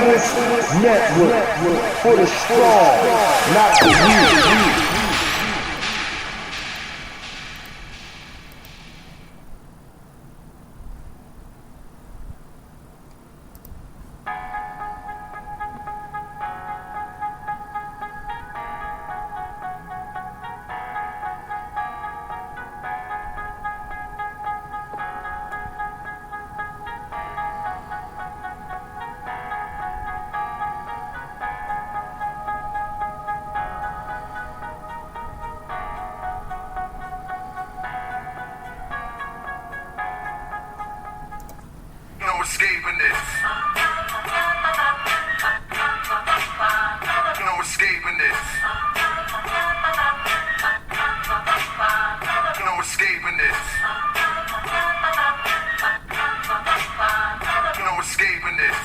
this network for the strong, not the weak. escaping this. No escaping this. No escaping this. No escaping this.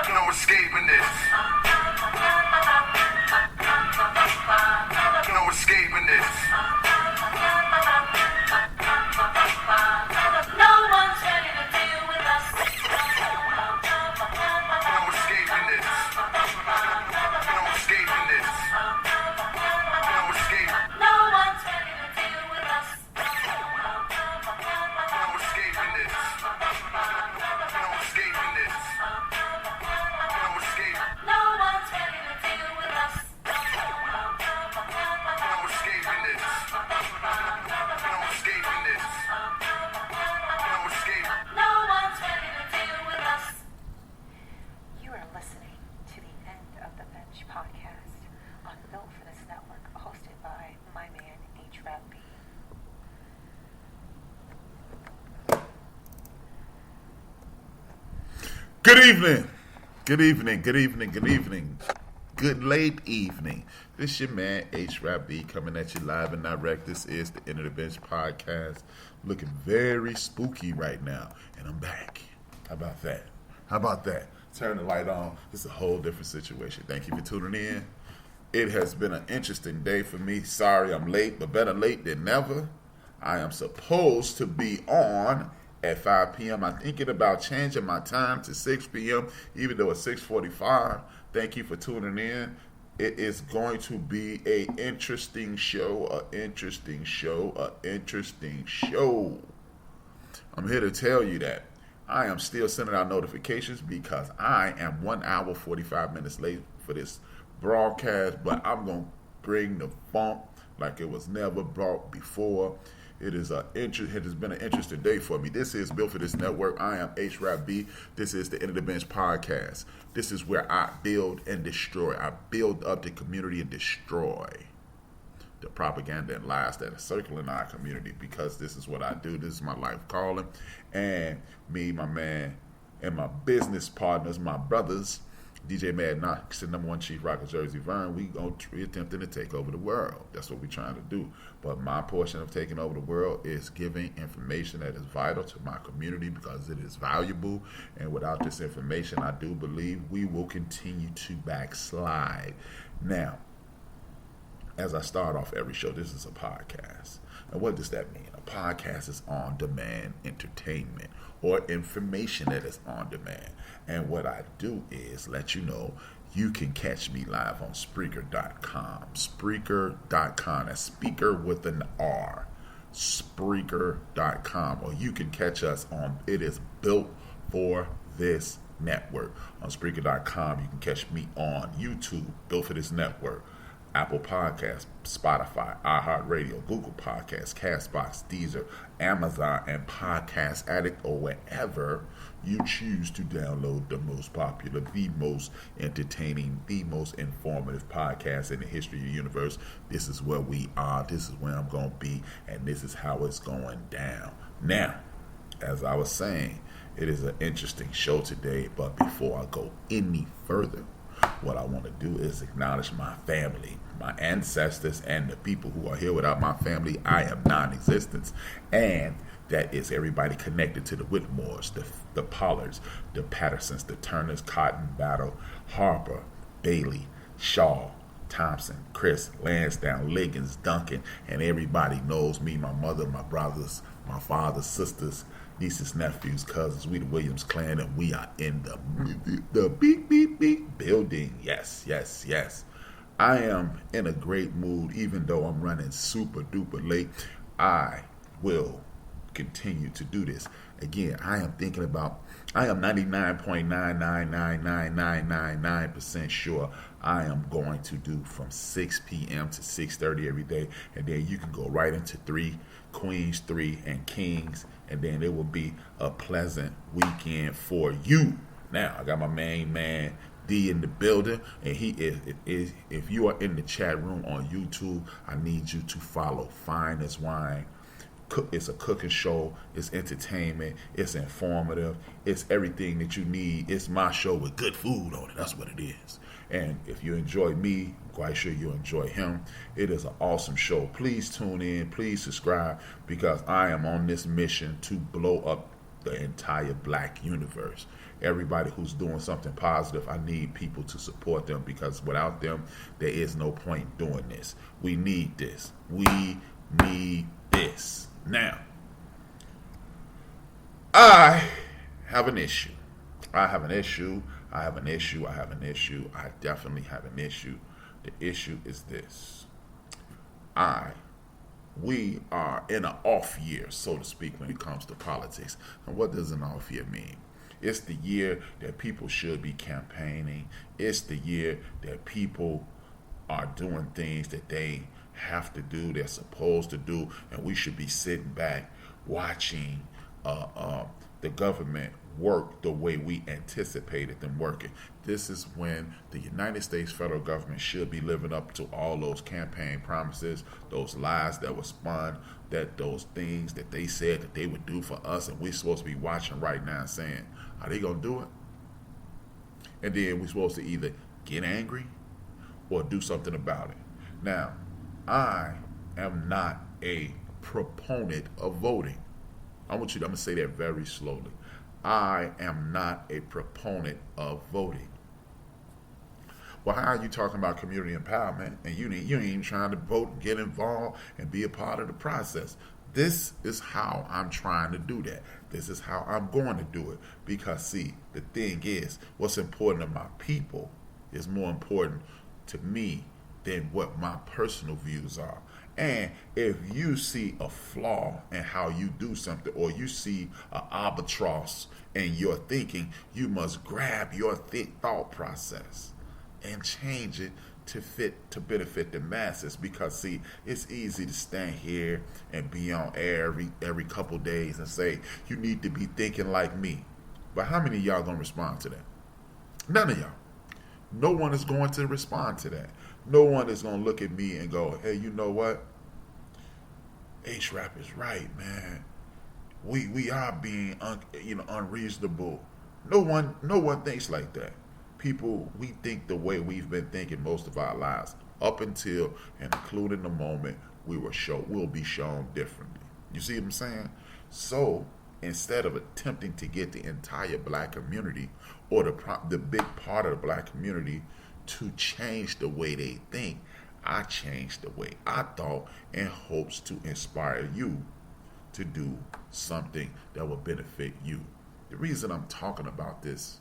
No escaping this. No escaping this. No one's ready to deal with us. No escaping this. No escaping this. No escape. No one's ready to deal with us. No escaping this. No escaping this. No escape. No one's ready to deal with us. No escaping this. No escaping this. No escape. No one's ready to deal with us. You are listening to the End of the Bench podcast on Built for This Network, hosted by my man HRap. Good evening. Good evening. Good evening. Good evening. Good late evening. This your man HRap coming at you live and direct. This is the End of the Bench podcast. Looking very spooky right now, and I'm back. How about that? How about that? Turn the light on. It's a whole different situation. Thank you for tuning in. It has been an interesting day for me. Sorry I'm late, but better late than never. I am supposed to be on at 5 p.m. I'm thinking about changing my time to 6 p.m., even though it's 6:45. Thank you for tuning in. It is going to be an interesting show, interesting show. I'm here to tell you that I am still sending out notifications because I am 1 hour, 45 minutes late for this broadcast, but I'm going to bring the funk like it was never brought before. It has been an interesting day for me. This is Built for This Network. I am HRap. This is the End of the Bench podcast. This is where I build and destroy. I build up the community and destroy the propaganda and lies that are circling our community, because this is what I do. This is my life calling. And me, my man, and my business partners, my brothers, DJ Mad Knox and #1 Chief Rocker Jersey Vern, we attempting to take over the world. That's what we're trying to do. But my portion of taking over the world is giving information that is vital to my community, because it is valuable. And without this information, I do believe we will continue to backslide. Now, as I start off every show, this is a podcast. And what does that mean? A podcast is on-demand entertainment or information that is on demand. And what I do is let you know you can catch me live on Spreaker.com. Spreaker.com. That's speaker with an R. Spreaker.com. Or you can catch us on, it is Built for This Network. On Spreaker.com, you can catch me on YouTube, Built for This Network, Apple Podcasts, Spotify, iHeartRadio, Google Podcasts, Castbox, Deezer, Amazon, and Podcast Addict, or wherever you choose to download the most popular, the most entertaining, the most informative podcast in the history of the universe. This is where we are. This is where I'm going to be, and this is how it's going down. Now, as I was saying, it is an interesting show today, but before I go any further, what I want to do is acknowledge my family, my ancestors, and the people who are here. Without my family, I am non-existent. And that is everybody connected to the Whitmores, the Pollards, the Pattersons, the Turners, Cotton, Battle, Harper, Bailey, Shaw, Thompson, Chris, Lansdowne, Liggins, Duncan, and everybody knows me, my mother, my brothers, my father's sisters, nieces, nephews, cousins. We the Williams clan, and we are in the beep beep beep building. Yes, yes, yes. I am in a great mood, even though I'm running super duper late. I will continue to do this. Again, I am 99.9999999% sure I am going to do from 6 p.m. to 6:30 every day, and then you can go right into 3 Queens, 3 and Kings, and then it will be a pleasant weekend for you. Now, I got my main man D in the building, and he is. If you are in the chat room on YouTube, I need you to follow Fine as Wine. It's a cooking show. It's entertainment. It's informative. It's everything that you need. It's my show with good food on it. That's what it is. And if you enjoy me, I'm quite sure you'll enjoy him. It is an awesome show. Please tune in. Please subscribe, because I am on this mission to blow up the entire black universe. Everybody who's doing something positive, I need people to support them, because without them, there is no point doing this. We need this. We need this. Now, I have an issue. I definitely have an issue. The issue is this. We are in an off year, so to speak, when it comes to politics. And what does an off year mean? It's the year that people should be campaigning. It's the year that people are doing things that they have to do, they're supposed to do, and we should be sitting back watching the government work the way we anticipated them working. This is when the United States federal government should be living up to all those campaign promises, those lies that were spun, that those things that they said that they would do for us, and we're supposed to be watching right now and saying, are they going to do it? And then we're supposed to either get angry or do something about it. Now, I am not a proponent of voting. I'm going to say that very slowly. I am not a proponent of voting. Well, how are you talking about community empowerment and you ain't even trying to vote and get involved and be a part of the process? This is how I'm trying to do that. This is how I'm going to do it. Because, see, the thing is, what's important to my people is more important to me than what my personal views are. And if you see a flaw in how you do something, or you see an albatross in your thinking, you must grab your thought process and change it to benefit the masses. Because, see, it's easy to stand here and be on air every couple days and say you need to be thinking like me. But how many of y'all gonna respond to that? None of y'all. No one is going to respond to that. No one is going to look at me and go, hey, you know what? HRap is right, man. We are being unreasonable. No one thinks like that. People, we think the way we've been thinking most of our lives, up until and including the moment we'll be shown differently. You see what I'm saying? So instead of attempting to get the entire black community, or the big part of the black community, to change the way they think, I changed the way I thought in hopes to inspire you to do something that will benefit you. The reason I'm talking about this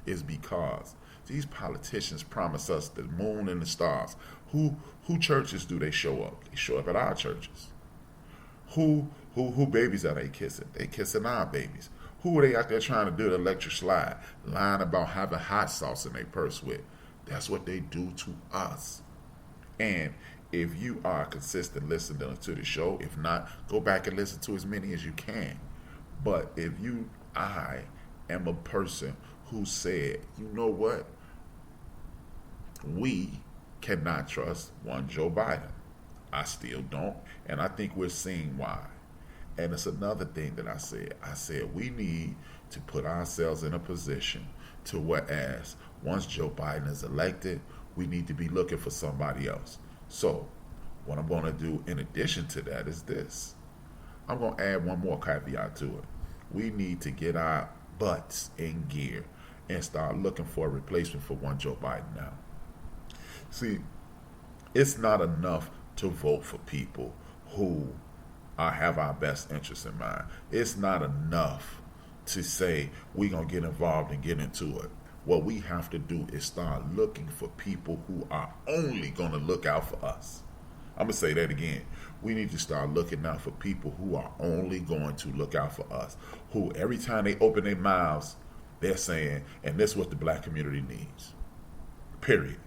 is because these politicians promise us the moon and the stars. Who churches do they show up? They show up at our churches. Who babies are they kissing? They kissing our babies. Who are they out there trying to do the electric slide, lying about having hot sauce in their purse with? That's what they do to us. And if you are consistent listening to the show, if not, go back and listen to as many as you can. But I am a person who said, you know what? We cannot trust one Joe Biden. I still don't, and I think we're seeing why. And it's another thing that I said. I said we need to put ourselves in a position to whereas once Joe Biden is elected, we need to be looking for somebody else. So what I'm going to do in addition to that is this. I'm going to add one more caveat to it. We need to get our butts in gear and start looking for a replacement for one Joe Biden now. See, it's not enough to vote for people who have our best interests in mind. It's not enough to say we're going to get involved and get into it. What we have to do is start looking for people who are only going to look out for us. I'm going to say that again. We need to start looking out for people who are only going to look out for us, who every time they open their mouths, they're saying, and this is what the black community needs, period.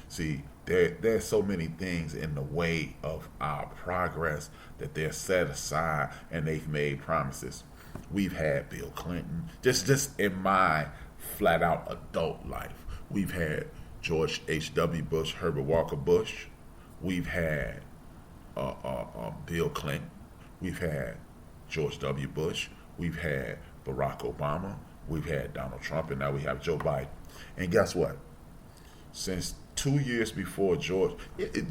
See, there's so many things in the way of our progress that they're set aside and they've made promises. We've had Bill Clinton, just in my flat out adult life. We've had George H.W. Bush, Herbert Walker Bush. We've had Bill Clinton. We've had George W. Bush. We've had Barack Obama. We've had Donald Trump, and now we have Joe Biden. And guess what? Since 2 years before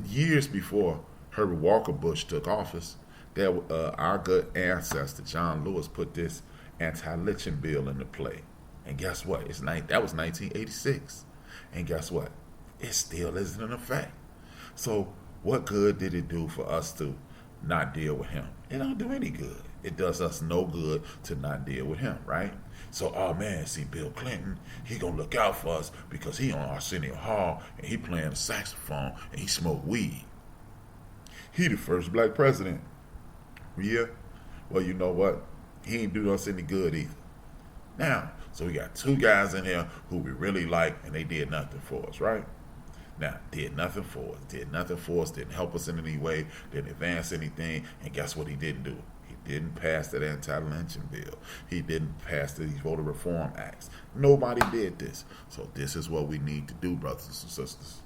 years before Herbert Walker Bush took office, our good ancestor John Lewis put this anti-lynching bill into play. And guess what? That was 1986. And guess what? It still isn't in effect. So what good did it do for us to not deal with him? It don't do any good. It does us no good to not deal with him, right? So, oh man, see, Bill Clinton, he gonna look out for us because he on Arsenio Hall and he playing the saxophone and he smoke weed. He the first black president. Yeah. Well, you know what? He ain't do us any good either. Now, so we got two guys in here who we really like and they did nothing for us, right? Now, did nothing for us, didn't help us in any way, didn't advance anything, and guess what he didn't do? He didn't pass that anti-lynching bill. He didn't pass these voter reform acts. Nobody did this. So this is what we need to do, brothers and sisters.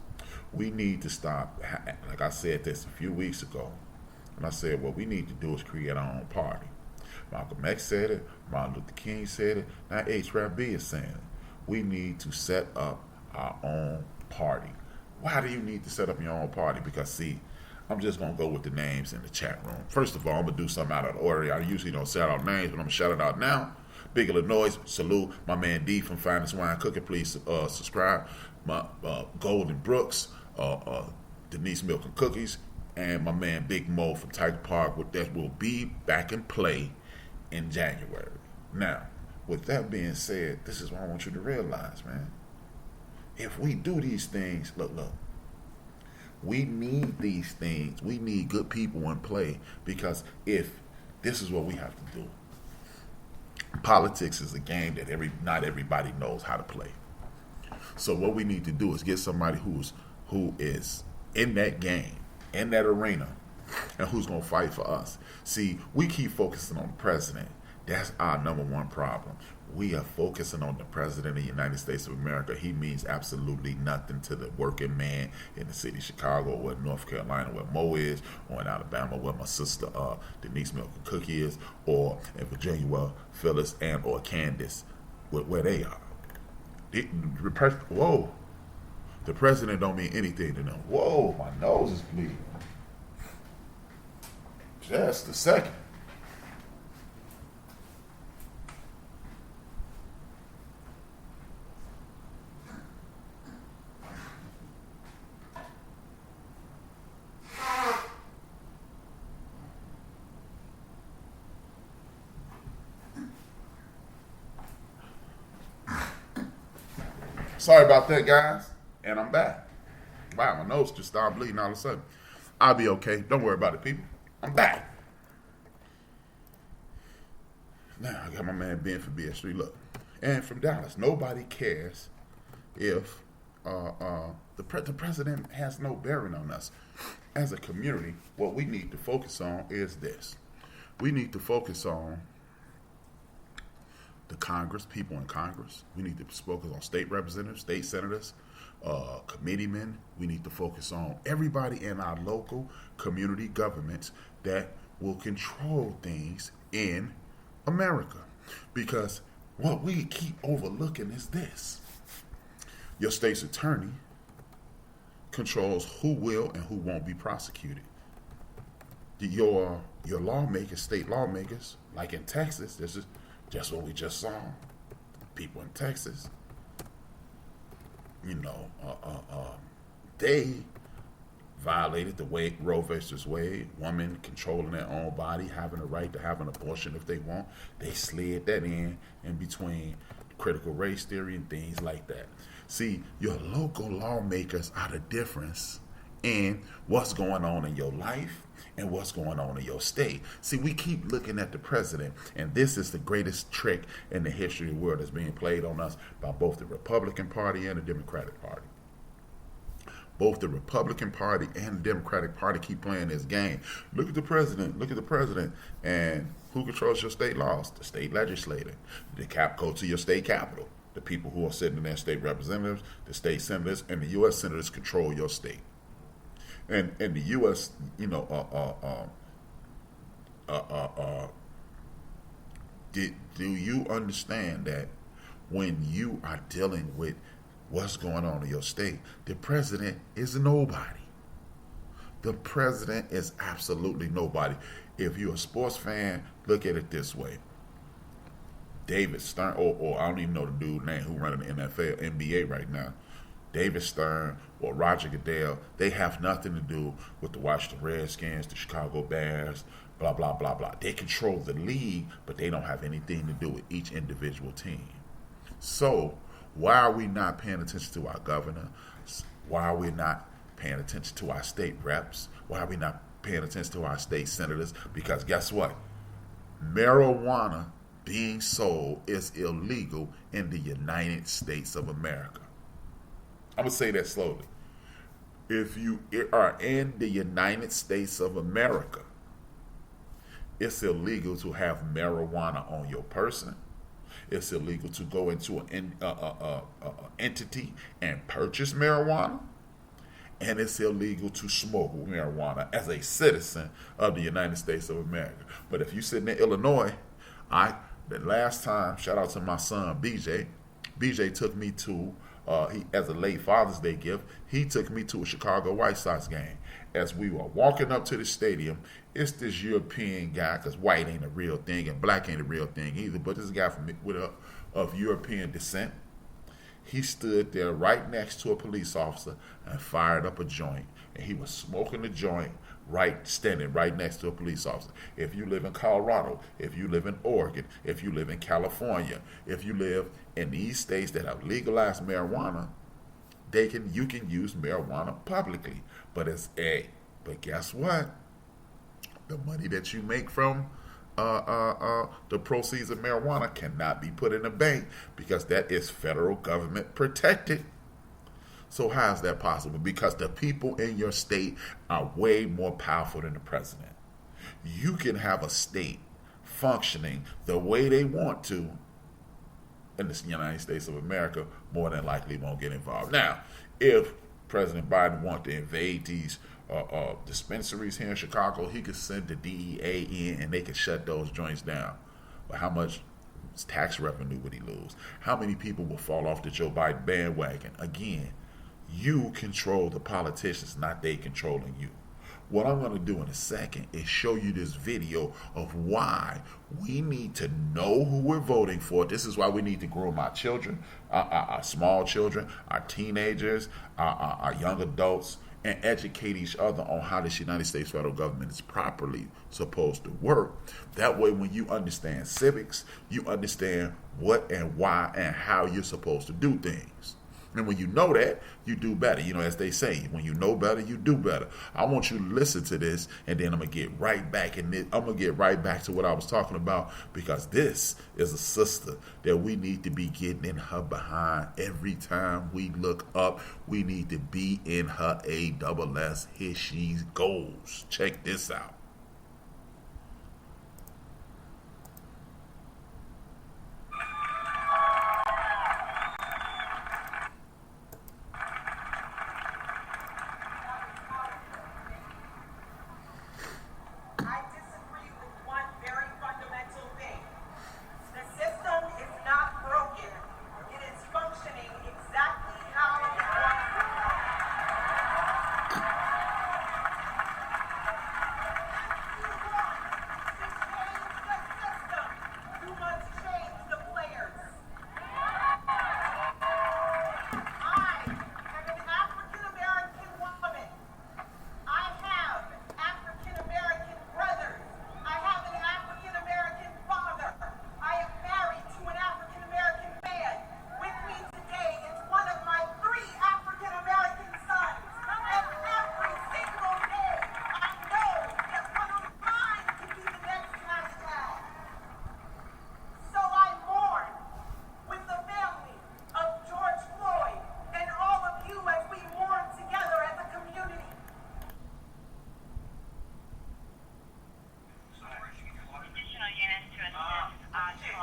We need to stop, like I said this a few weeks ago, and I said what we need to do is create our own party. Malcolm X said it, Martin Luther King said it, now HRap is saying it. We need to set up our own party. Why do you need to set up your own party? Because, see, I'm just going to go with the names in the chat room. First of all, I'm going to do something out of order. I usually don't shout out names, but I'm going to shout it out now. Big Illinois, salute. My man D from Finest Wine Cooking. Please subscribe. My Golden Brooks, Denise Milk and Cookies, and my man Big Mo from Tiger Park, that will be back in play in January. Now, with that being said, this is what I want you to realize, man. If we do these things, look, we need these things. We need good people in play because if this is what we have to do. Politics is a game that not everybody knows how to play. So what we need to do is get somebody who is in that game, in that arena, and who's going to fight for us. See, we keep focusing on the president. That's our number one problem. We are focusing on the president of the United States of America. He means absolutely nothing to the working man in the city of Chicago, or North Carolina, where Mo is, or in Alabama, where my sister Denise Milk and Cookie is, or in Virginia, where Phyllis and or Candace, where they are. Whoa, the president don't mean anything to them. Whoa, my nose is bleeding. Just a second. Sorry about that, guys. And I'm back. Wow, my nose just started bleeding all of a sudden. I'll be okay. Don't worry about it, people. I'm back. Now, I got my man Ben from BS3. Look, and from Dallas. Nobody cares if the president has no bearing on us. As a community, what we need to focus on is this. We need to focus on the Congress, people in Congress. We need to focus on state representatives, state senators, committeemen. We need to focus on everybody in our local community governments that will control things in America. Because what we keep overlooking is this. Your state's attorney controls who will and who won't be prosecuted. Your lawmakers, state lawmakers, like in Texas, this is just what we just saw. People in Texas, they violated the way Roe versus Wade, women controlling their own body, having a right to have an abortion if they want. They slid that in between critical race theory and things like that. See, your local lawmakers are the difference in what's going on in your life and what's going on in your state. See, we keep looking at the president, and this is the greatest trick in the history of the world that's being played on us by both the Republican Party and the Democratic Party. Both the Republican Party and the Democratic Party keep playing this game. Look at the president, look at the president. And who controls your state laws? The state legislature. The go to your state capital. The people who are sitting in their state representatives, the state senators, and the U.S. senators control your state. And the U.S., do you understand that when you are dealing with what's going on in your state, the president is nobody. The president is absolutely nobody. If you're a sports fan, look at it this way. David Stern, or I don't even know the dude's name who running the NFL, NBA right now. David Stern or Roger Goodell, they have nothing to do with the Washington Redskins, the Chicago Bears, blah, blah, blah, blah. They control the league, but they don't have anything to do with each individual team. So, why are we not paying attention to our governor? Why are we not paying attention to our state reps? Why are we not paying attention to our state senators? Because guess what? Marijuana being sold is illegal in the United States of America. I'm going to say that slowly. If you are in the United States of America, it's illegal to have marijuana on your person. It's illegal to go into an entity and purchase marijuana. And it's illegal to smoke marijuana as a citizen of the United States of America. But if you're sitting in Illinois, the last time, shout out to my son, BJ. BJ took me to, as a late Father's Day gift, he took me to a Chicago White Sox game. As we were walking up to the stadium, it's this European guy, because white ain't a real thing and black ain't a real thing either, but this guy of European descent, he stood there right next to a police officer and fired up a joint. And he was smoking the joint standing right next to a police officer. If you live in Colorado, if you live in Oregon, if you live in California, if you live in these states that have legalized marijuana, you can use marijuana publicly. But but guess what? The money that you make from the proceeds of marijuana cannot be put in a bank because that is federal government protected. So how is that possible? Because the people in your state are way more powerful than the president. You can have a state functioning the way they want to, and the United States of America more than likely won't get involved. Now, if President Biden wants to invade these dispensaries here in Chicago, he could send the DEA in and they could shut those joints down. But how much tax revenue would he lose? How many people will fall off the Joe Biden bandwagon? Again, you control the politicians, not they controlling you. What I'm going to do in a second is show you this video of why we need to know who we're voting for. This is why we need to groom our children, our small children, our teenagers, our young adults, and educate each other on how this United States federal government is properly supposed to work. That way, when you understand civics, you understand what and why and how you're supposed to do things. And when you know that, you do better. You know, as they say, when you know better, you do better. I want you to listen to this, and then I'm going to get right back in it. I'm going to get right back to what I was talking about, because this is a sister that we need to be getting in her behind every time we look up. We need to be in her ASS. Here she goes. Check this out.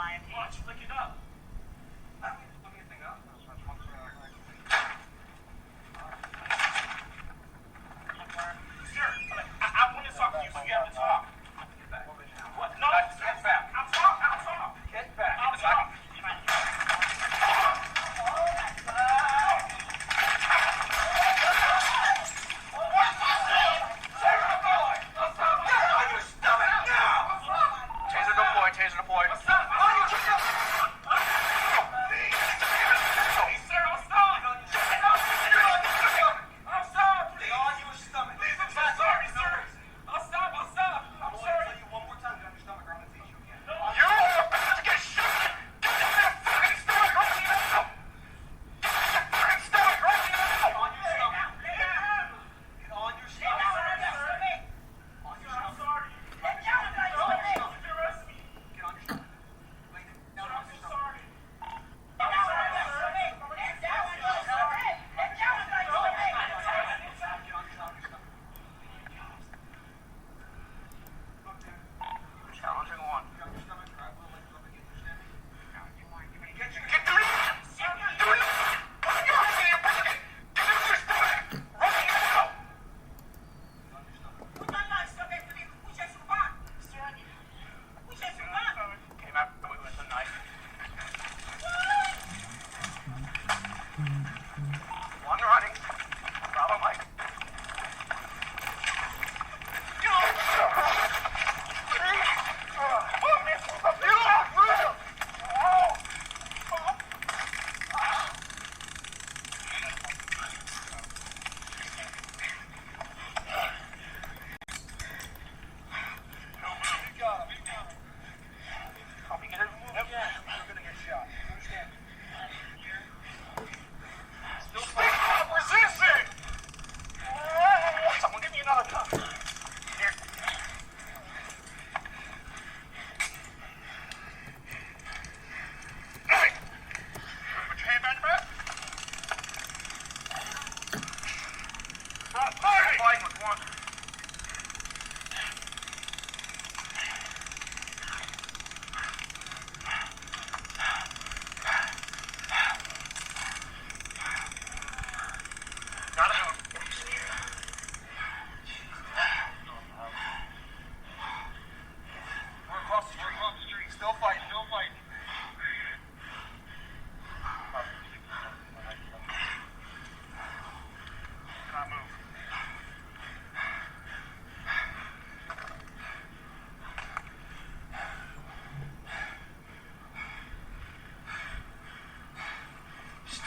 Why don't you lick it up? I don't need to lick anything up. Sir, I want to talk to you, so you have to talk. What? No, get back. I'll talk. Get back. I'll talk. Taser deployed.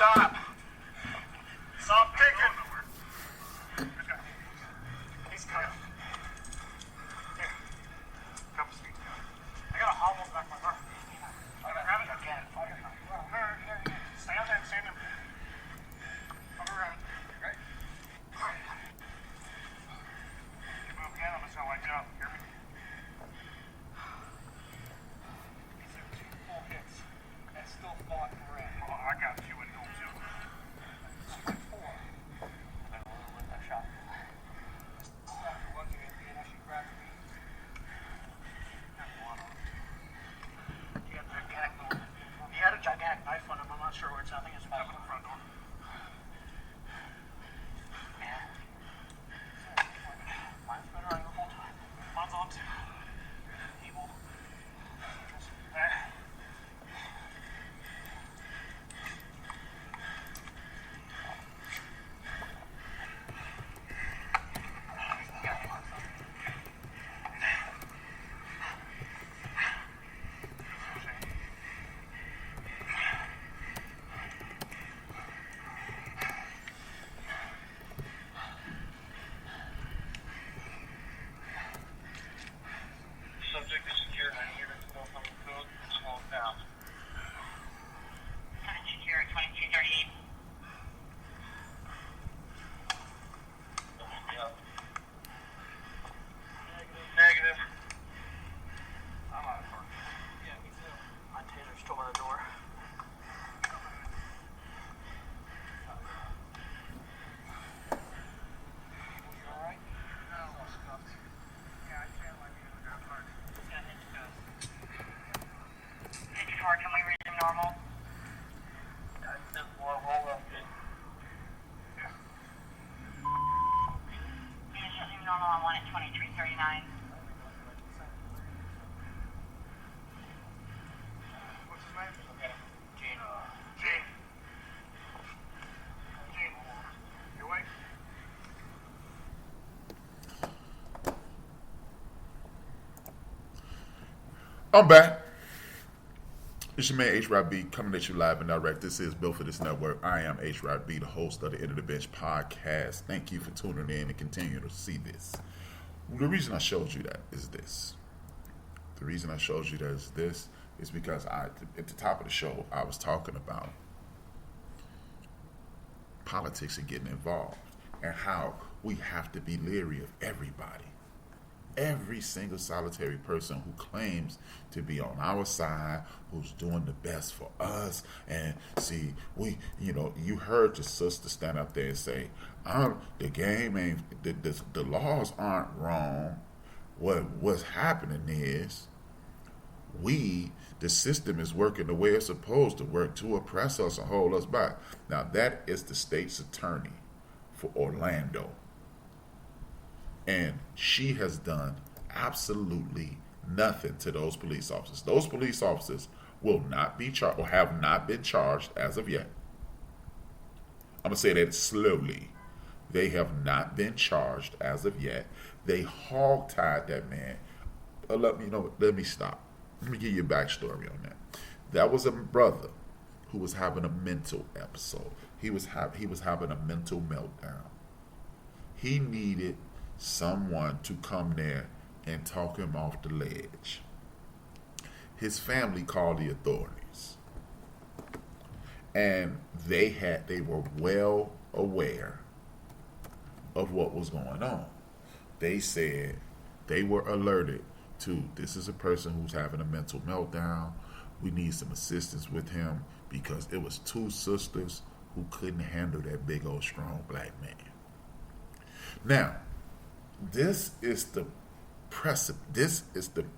Stop! Stop kicking! He's coming. Here. Couple streets down. I got a hobble back my heart. normal. Roll up. Finishing normal on 1 at 2339. What's his name? Gene. Gene. Gene. You awake? I'm back. It's your man HRap coming at you live and direct. This is Built for This Network. I am HRap, the host of the End of the Bench podcast. Thank you for tuning in and continue to see this. The reason I showed you that is this. The reason I showed you that is this is because at the top of the show, I was talking about politics and getting involved and how we have to be leery of everybody. Every single solitary person who claims to be on our side, who's doing the best for us. And see, you heard the sister stand up there and say, the game ain't, the laws aren't wrong. What's happening is the system is working the way it's supposed to work to oppress us and hold us back. Now that is the state's attorney for Orlando. And she has done absolutely nothing to those police officers. Those police officers will not be charged or have not been charged as of yet. I'm going to say that slowly. They have not been charged as of yet. They hog-tied that man. Let me stop. Let me give you a backstory on that. That was a brother who was having a mental episode. He was having a mental meltdown. He needed someone to come there and talk him off the ledge. His family called the authorities, and they were well aware of what was going on. They said they were alerted to, this is a person who's having a mental meltdown. We need some assistance with him because it was two sisters who couldn't handle that big old strong black man. Now, this is the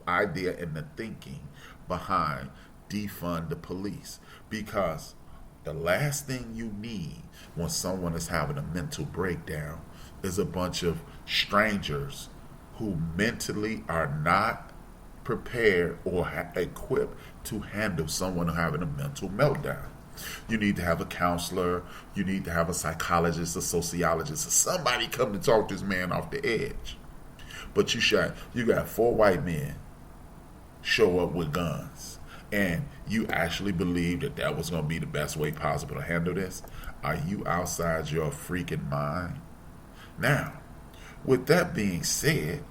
idea and the thinking behind defund the police, because the last thing you need when someone is having a mental breakdown is a bunch of strangers who mentally are not prepared or equipped to handle someone having a mental meltdown. You need to have a counselor. You need to have a psychologist, a sociologist, or somebody come to talk this man off the edge. But you got 4 white men show up with guns, and you actually believe that was going to be the best way possible to handle this? Are you outside your freaking mind? Now, with that being said,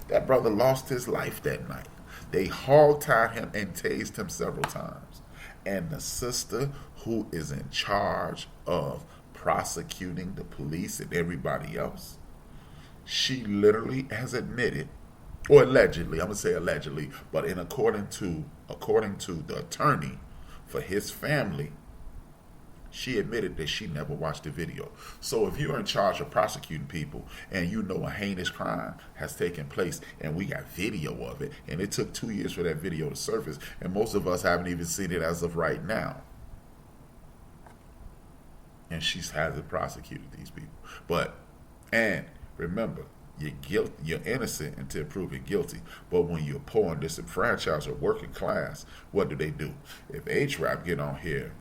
that brother lost his life that night. They hog-tied him and tased him several times. And the sister who is in charge of prosecuting the police and everybody else, she literally has admitted, or allegedly, I'm going to say allegedly, but according to the attorney for his family, she admitted that she never watched the video. So if you're in charge of prosecuting people and you know a heinous crime has taken place and we got video of it, and it took 2 years for that video to surface, and most of us haven't even seen it as of right now, and she hasn't prosecuted these people. And remember, you're innocent until proven guilty. But when you're poor and disenfranchised or working class, what do? If HRap get on here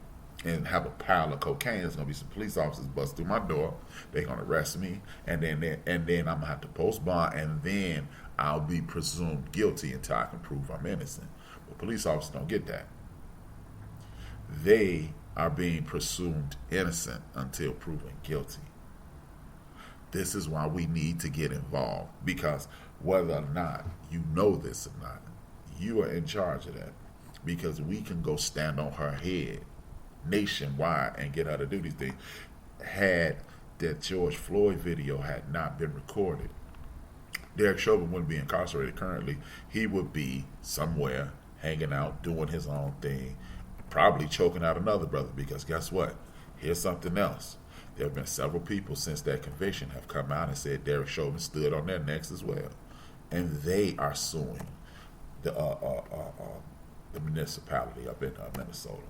and have a pile of cocaine, there's gonna be some police officers bust through my door. They're gonna arrest me, and then I'm gonna have to post bond, and then I'll be presumed guilty until I can prove I'm innocent. But police officers don't get that. They are being presumed innocent until proven guilty. This is why we need to get involved, because whether or not you know this or not, you are in charge of that, because we can go stand on her head nationwide and get her to do these things. Had that George Floyd video had not been recorded, Derek Chauvin wouldn't be incarcerated currently. He would be somewhere hanging out, doing his own thing, probably choking out another brother, because guess what? Here's something else. There have been several people since that conviction have come out and said Derek Chauvin stood on their necks as well. And they are suing the municipality up in Minnesota.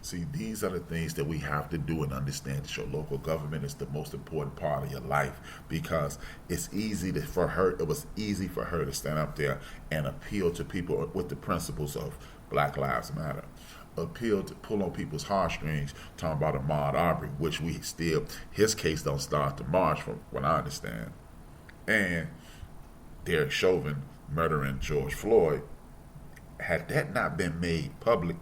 See, these are the things that we have to do and understand that your local government is the most important part of your life, because it's easy for her. It was easy for her to stand up there and appeal to people with the principles of Black Lives Matter. Appeal to pull on people's heartstrings, talking about Ahmaud Arbery, which we still, his case don't start to March from what I understand. And Derek Chauvin murdering George Floyd. Had that not been made public,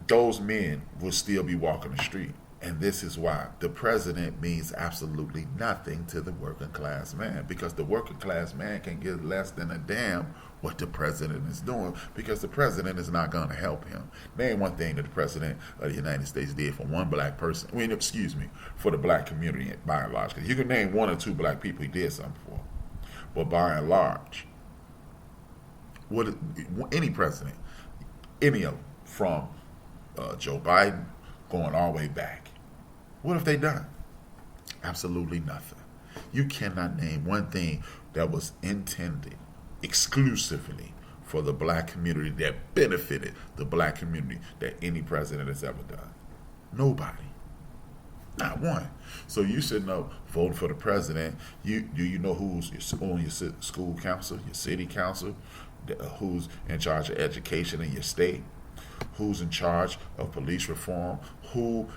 those men will still be walking the street. And this is why the president means absolutely nothing to the working class man, because the working class man can give less than a damn what the president is doing, because the president is not going to help him. Name one thing that the president of the United States did for one black person, for the black community by and large. Because you can name one or two black people he did something for. But by and large, any president, any of them, from Joe Biden going all the way back, what have they done? Absolutely nothing. You cannot name one thing that was intended exclusively for the black community, that benefited the black community, that any president has ever done. Nobody. Not one. So you sitting up voting for the president. Do you know who's on your school council, your city council, who's in charge of education in your state, who's in charge of police reform, who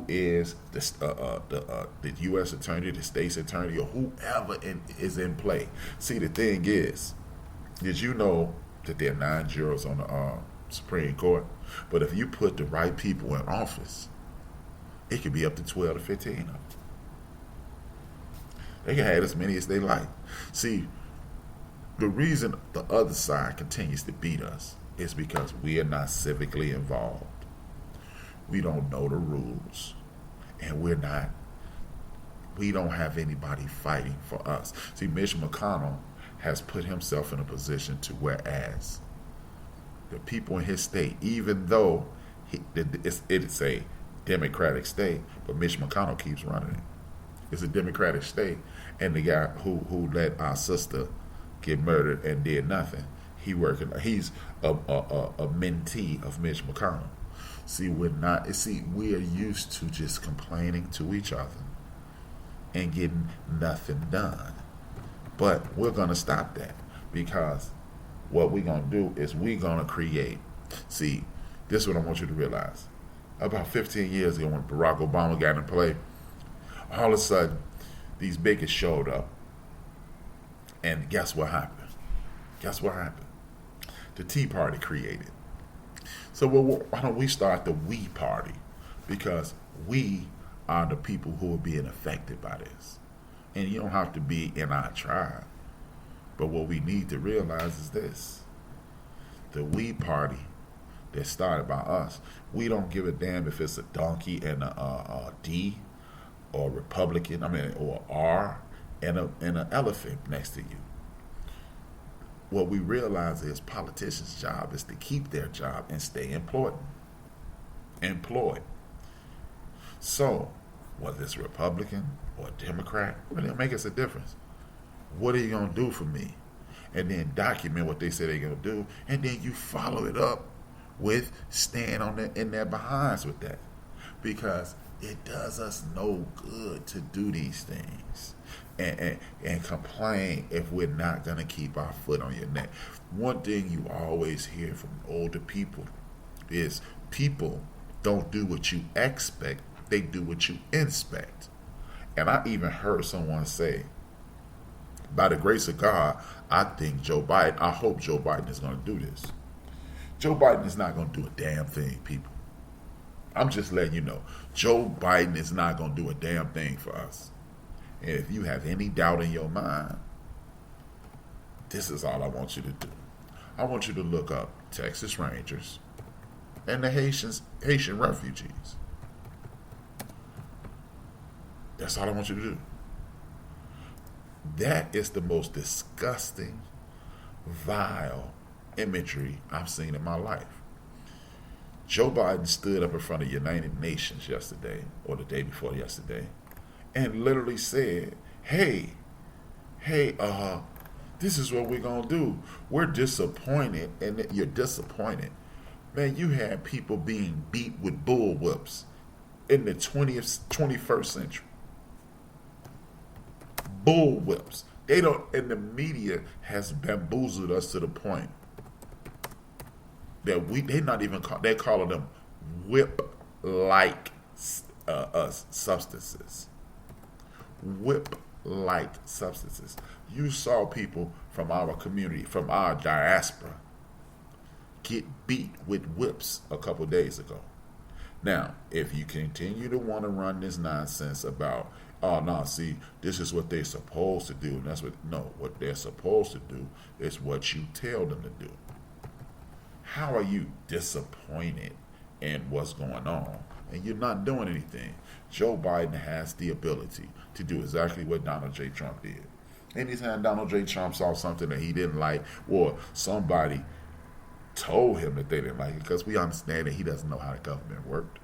is the U.S. attorney, the state's attorney, or whoever is in play. See, the thing is, did you know that there are 9 jurors on the Supreme Court? But if you put the right people in office, it could be up to 12 to 15 of them. They can have as many as they like. See, the reason the other side continues to beat us is because we are not civically involved. We don't know the rules, and we don't have anybody fighting for us. See, Mitch McConnell has put himself in a position to whereas the people in his state, even though it's a Democratic state, but Mitch McConnell keeps running it. It's a Democratic state, and the guy who let our sister get murdered and did nothing, he's a mentee of Mitch McConnell. See, we are used to just complaining to each other and getting nothing done. But we're going to stop that, because what we're going to do is we're going to create. See, this is what I want you to realize. About 15 years ago, when Barack Obama got in play, all of a sudden, these bigots showed up. And guess what happened? The Tea Party created. So why don't we start the We Party? Because we are the people who are being affected by this. And you don't have to be in our tribe. But what we need to realize is this. The We Party that started by us, we don't give a damn if it's a donkey and a D, or Republican, or R, and an elephant next to you. What we realize is politicians' job is to keep their job and stay employed. So, whether it's Republican or Democrat, it really don't make us a difference. What are you going to do for me? And then document what they say they're going to do, and then you follow it up with staying in their behinds with that. Because it does us no good to do these things and complain if we're not going to keep our foot on your neck. One thing you always hear from older people is people don't do what you expect, they do what you inspect. And I even heard someone say, by the grace of God, I hope Joe Biden is going to do this. Joe Biden is not going to do a damn thing, people. I'm just letting you know, Joe Biden is not going to do a damn thing for us. And if you have any doubt in your mind, this is all I want you to do. I want you to look up Texas Rangers and the Haitian refugees. That's all I want you to do. That is the most disgusting, vile imagery I've seen in my life. Joe Biden stood up in front of United Nations yesterday, or the day before yesterday, and literally said, hey, This is what we're going to do. We're disappointed, and you're disappointed. Man, you had people being beat with bull whips in the 21st century. Bull whips. They don't, and the media has bamboozled us to the point that they're not even they're calling them whip-like substances. Whip-like substances. You saw people from our community, from our diaspora, get beat with whips a couple days ago. Now, if you continue to want to run this nonsense about, oh no, see, this is what they're supposed to do, and that's what they're supposed to do is what you tell them to do. How are you disappointed in what's going on and you're not doing anything? Joe Biden has the ability to do exactly what Donald J. Trump did. Anytime Donald J. Trump saw something that he didn't like, or somebody told him that they didn't like it, because we understand that he doesn't know how the government worked.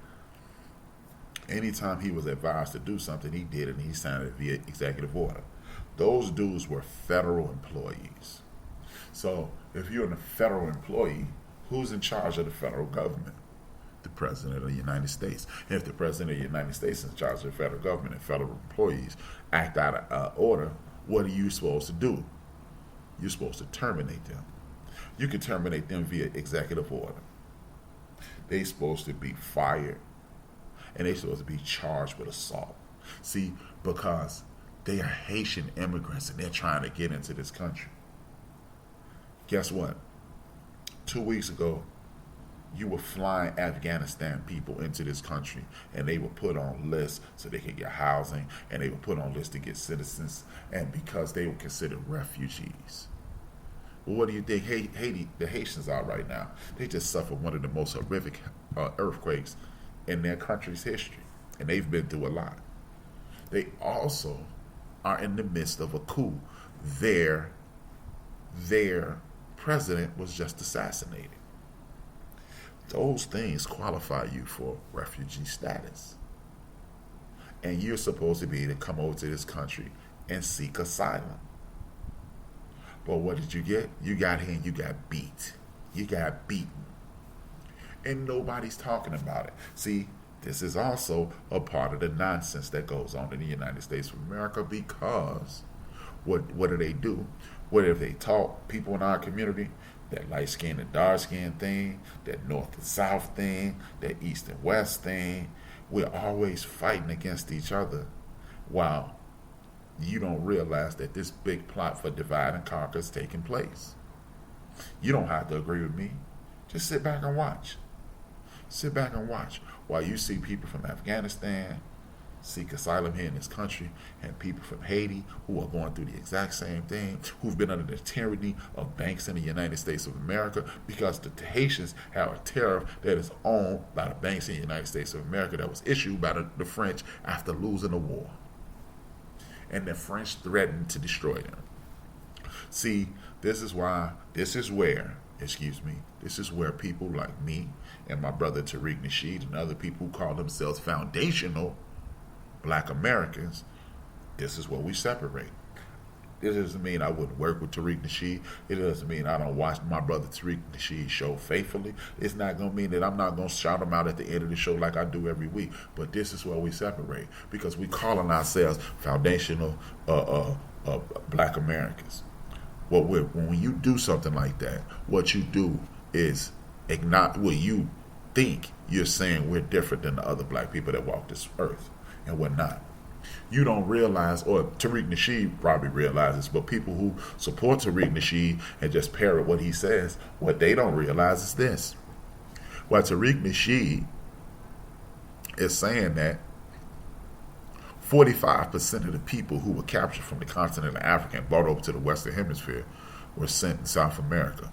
Anytime he was advised to do something, he did it, and he signed it via executive order. Those dudes were federal employees. So if you're a federal employee, who's in charge of the federal government? The President of the United States. And if the President of the United States is in charge of the federal government and federal employees act out of order, what are you supposed to do? You're supposed to terminate them. You can terminate them via executive order. They're supposed to be fired, and they're supposed to be charged with assault. See, because they are Haitian immigrants and they're trying to get into this country. Guess what? 2 weeks ago, you were flying Afghanistan people into this country, and they were put on lists so they could get housing, and they were put on lists to get citizens, and because they were considered refugees. Well, what do you think Haiti, the Haitians are right now? They just suffered one of the most horrific earthquakes in their country's history, and they've been through a lot. They also are in the midst of a coup. Their president was just assassinated. Those things qualify you for refugee status. And you're supposed to be able to come over to this country and seek asylum. But what did you get? You got here and you got beat. You got beaten. And nobody's talking about it. See, this is also a part of the nonsense that goes on in the United States of America, because what do they do? What if they taught people in our community that light skin and dark skin thing, that north and south thing, that east and west thing? We're always fighting against each other, while you don't realize that this big plot for divide and conquer is taking place. You don't have to agree with me. Just sit back and watch. Sit back and watch while you see people from Afghanistan seek asylum here in this country, and people from Haiti who are going through the exact same thing, who've been under the tyranny of banks in the United States of America, because the Haitians have a tariff that is owned by the banks in the United States of America that was issued by the French after losing the war. And the French threatened to destroy them. See, this is where people like me and my brother Tariq Nasheed and other people who call themselves foundational Black Americans, this is what we separate. It doesn't mean I wouldn't work with Tariq Nasheed. It doesn't mean I don't watch my brother Tariq Nasheed's show faithfully. It's not going to mean that I'm not going to shout him out at the end of the show like I do every week. But this is where we separate, because we calling ourselves foundational Black Americans. When you do something like that, what you do is ignore. Well, you think you're saying we're different than the other black people that walk this earth, and we're not. You don't realize, or Tariq Nasheed probably realizes, but people who support Tariq Nasheed and just parrot what he says, what they don't realize is this. While Tariq Nasheed is saying that 45% of the people who were captured from the continent of Africa and brought over to the Western Hemisphere were sent in South America.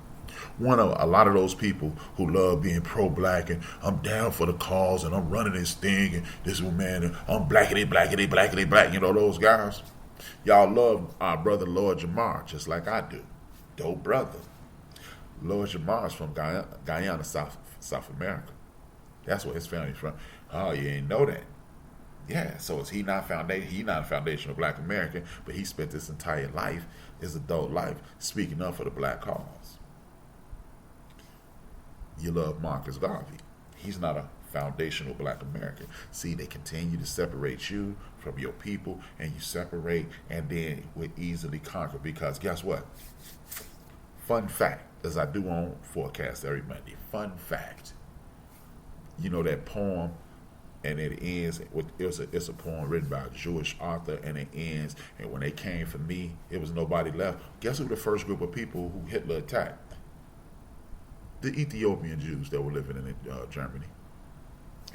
A lot of those people who love being pro-black and I'm down for the cause and I'm running this thing and this man and I'm blackity, black, you know, those guys. Y'all love our brother Lord Jamar just like I do. Dope brother. Lord Jamar's from Guyana, South America. That's where his family's from. Oh, you ain't know that. Yeah, so is he not foundation? He not a foundational Black American, but he spent his entire life, his adult life, speaking up for the Black cause. You love Marcus Garvey. He's not a foundational Black American. See, they continue to separate you from your people, and you separate, and then we're easily conquered. Because guess what? Fun fact, as I do on Forecast every Monday. Fun fact. You know that poem, and it ends with it's a poem written by a Jewish author, and it ends, and when they came for me, it was nobody left. Guess who the first group of people who Hitler attacked? The Ethiopian Jews that were living in Germany.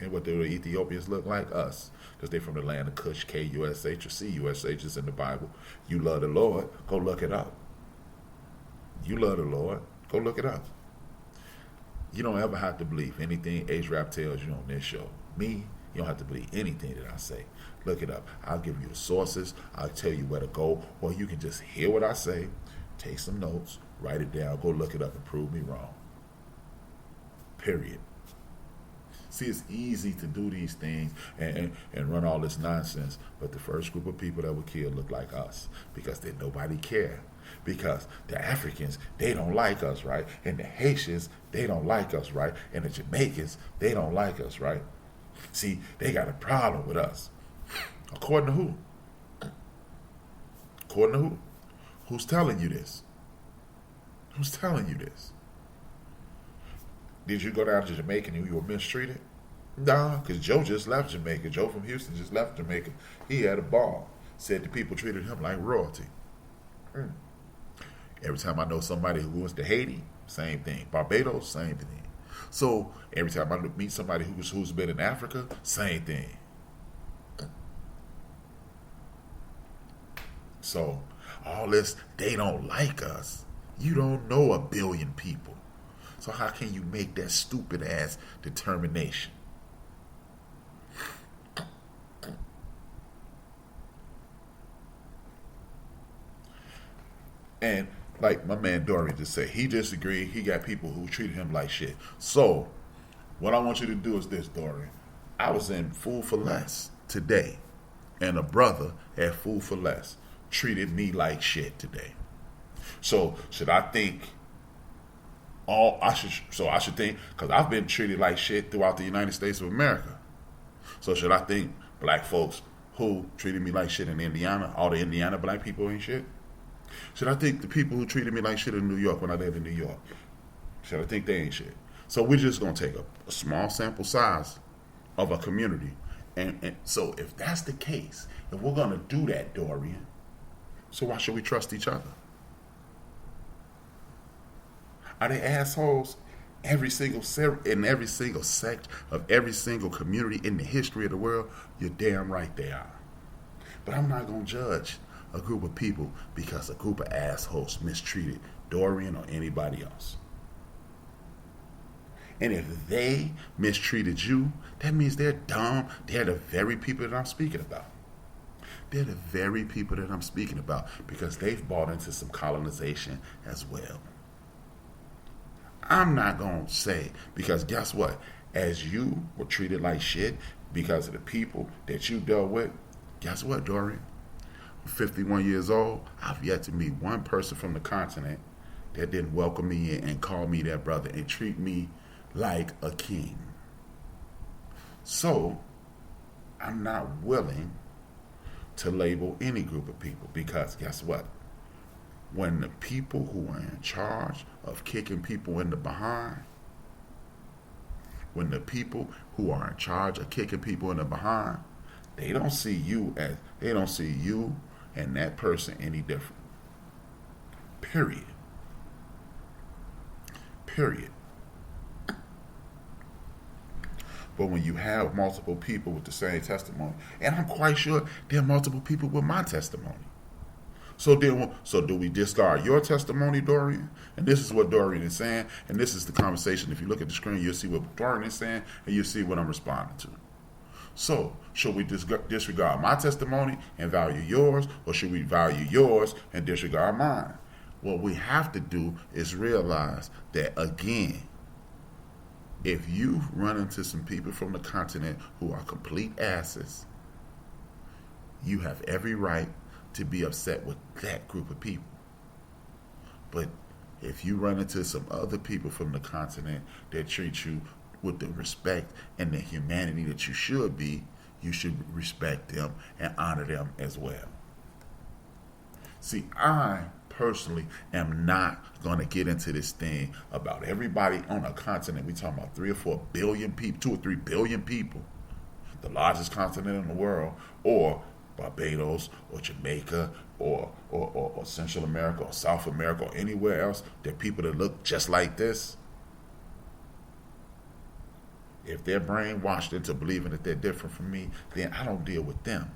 And what do the Ethiopians look like? Us. Because they're from the land of Cush, K-U-S-H or C-U-S-H is in the Bible. You love the Lord, go look it up. You love the Lord, go look it up. You don't ever have to believe anything HRap tells you on this show. Me, you don't have to believe anything that I say. Look it up. I'll give you the sources. I'll tell you where to go. Or you can just hear what I say, take some notes, write it down, go look it up and prove me wrong. Period. See, it's easy to do these things and run all this nonsense, but the first group of people that were killed look like us because they nobody care. Because the Africans, they don't like us, right? And the Haitians, they don't like us, right? And the Jamaicans, they don't like us, right? See, they got a problem with us. According to who? According to who? Who's telling you this? Who's telling you this? Did you go down to Jamaica and you were mistreated? Nah, because Joe just left Jamaica. Joe from Houston just left Jamaica. He had a ball. Said the people treated him like royalty. Every time I know somebody who went to Haiti, same thing. Barbados, same thing. So every time I meet somebody who's been in Africa, same thing. So all this, they don't like us. You don't know a billion people. So how can you make that stupid ass determination? And like my man Dorian just said, he disagreed. He got people who treated him like shit. So what I want you to do is this, Dorian. I was in Food for Less today, and a brother at Food for Less treated me like shit today. So should I think I should think, because I've been treated like shit throughout the United States of America. So should I think black folks who treated me like shit in Indiana, all the Indiana black people ain't shit? Should I think the people who treated me like shit in New York when I lived in New York, should I think they ain't shit? So we're just going to take a small sample size of a community. And so if that's the case, if we're going to do that, Dorian, so why should we trust each other? Are they assholes? In every single sect of every single community in the history of the world, you're damn right they are. But I'm not going to judge a group of people because a group of assholes mistreated Dorian or anybody else. And if they mistreated you, that means they're dumb. They're the very people that I'm speaking about. They're the very people that I'm speaking about because they've bought into some colonization as well. I'm not going to say, because guess what? As you were treated like shit because of the people that you dealt with, guess what, Dorian? I'm 51 years old. I've yet to meet one person from the continent that didn't welcome me in and call me their brother and treat me like a king. So, I'm not willing to label any group of people because guess what? When the people who are in charge of kicking people in the behind, when the people who are in charge of kicking people in the behind, they don't see you and that person any different. Period. But when you have multiple people with the same testimony, and I'm quite sure there are multiple people with my testimony. So do we discard your testimony, Dorian? And this is what Dorian is saying, and this is the conversation. If you look at the screen, you'll see what Dorian is saying, and you'll see what I'm responding to. So, should we disregard my testimony and value yours, or should we value yours and disregard mine? What we have to do is realize that, again, if you run into some people from the continent who are complete asses, You have every right to be upset with that group of people. But if you run into some other people from the continent that treat you with the respect and the humanity that you should be, you should respect them and honor them as well. See, I personally am not going to get into this thing about everybody on a continent. We talking about 3 or 4 billion people, 2 or 3 billion people, the largest continent in the world, or Barbados or Jamaica or Central America or South America or anywhere else, that people that look just like this, if they're brainwashed into believing that they're different from me, then I don't deal with them.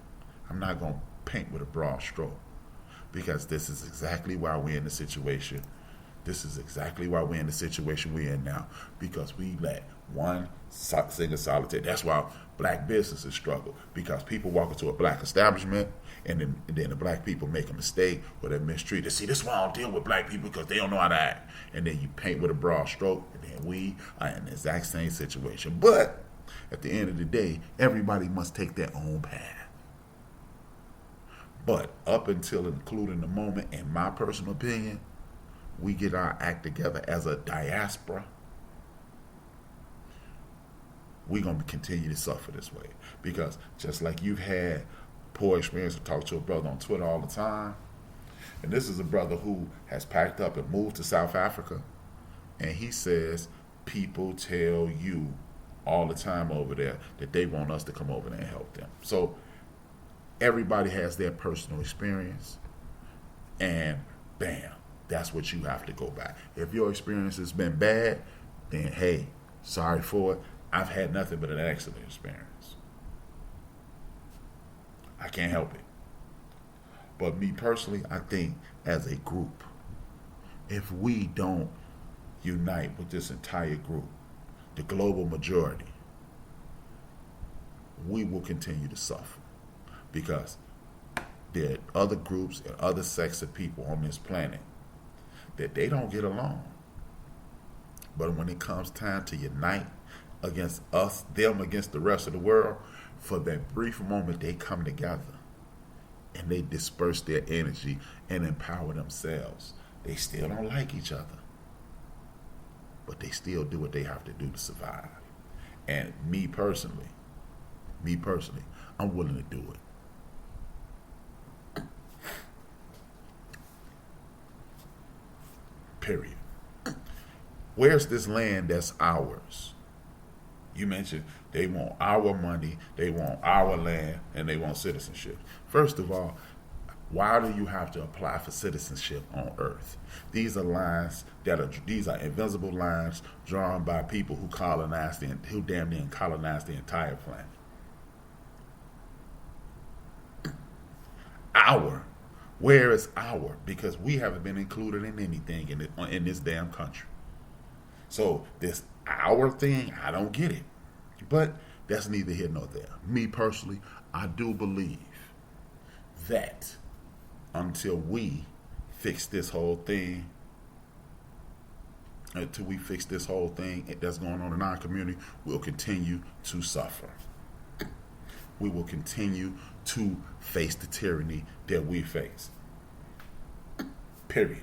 I'm not going to paint with a broad stroke, because this is exactly why we're in the situation. This is exactly why we're in the situation we're in now, because we let one single solitary. That's why black businesses struggle, because people walk into a black establishment and then the black people make a mistake or they're mistreated. See, this is why I don't deal with black people, because they don't know how to act. And then you paint with a broad stroke, and then we are in the exact same situation. But at the end of the day, everybody must take their own path. But up until including the moment, in my personal opinion, we get our act together as a diaspora, we're going to continue to suffer this way. Because just like you've had poor experience to talk to a brother on Twitter all the time, and this is a brother who has packed up and moved to South Africa, and he says people tell you all the time over there that they want us to come over there and help them. So everybody has their personal experience, and bam, that's what you have to go by. If your experience has been bad, then hey, sorry for it. I've had nothing but an excellent experience. I can't help it. But me personally, I think as a group, if we don't unite with this entire group, the global majority, we will continue to suffer. Because there are other groups and other sects of people on this planet that they don't get along. But when it comes time to unite against us, them against the rest of the world, for that brief moment they come together and they disperse their energy and empower themselves. They still don't like each other, but they still do what they have to do to survive. And me personally, I'm willing to do it. Period. Where's this land that's ours? You mentioned they want our money, they want our land, and they want citizenship. First of all, why do you have to apply for citizenship on Earth? These are lines these are invisible lines drawn by people who damn near colonized the entire planet. Where is our? Because we haven't been included in anything in this damn country. So this our thing, I don't get it. But that's neither here nor there. Me personally, I do believe that until we fix this whole thing, that's going on in our community, we'll continue to suffer. We will continue to face the tyranny that we face. Period.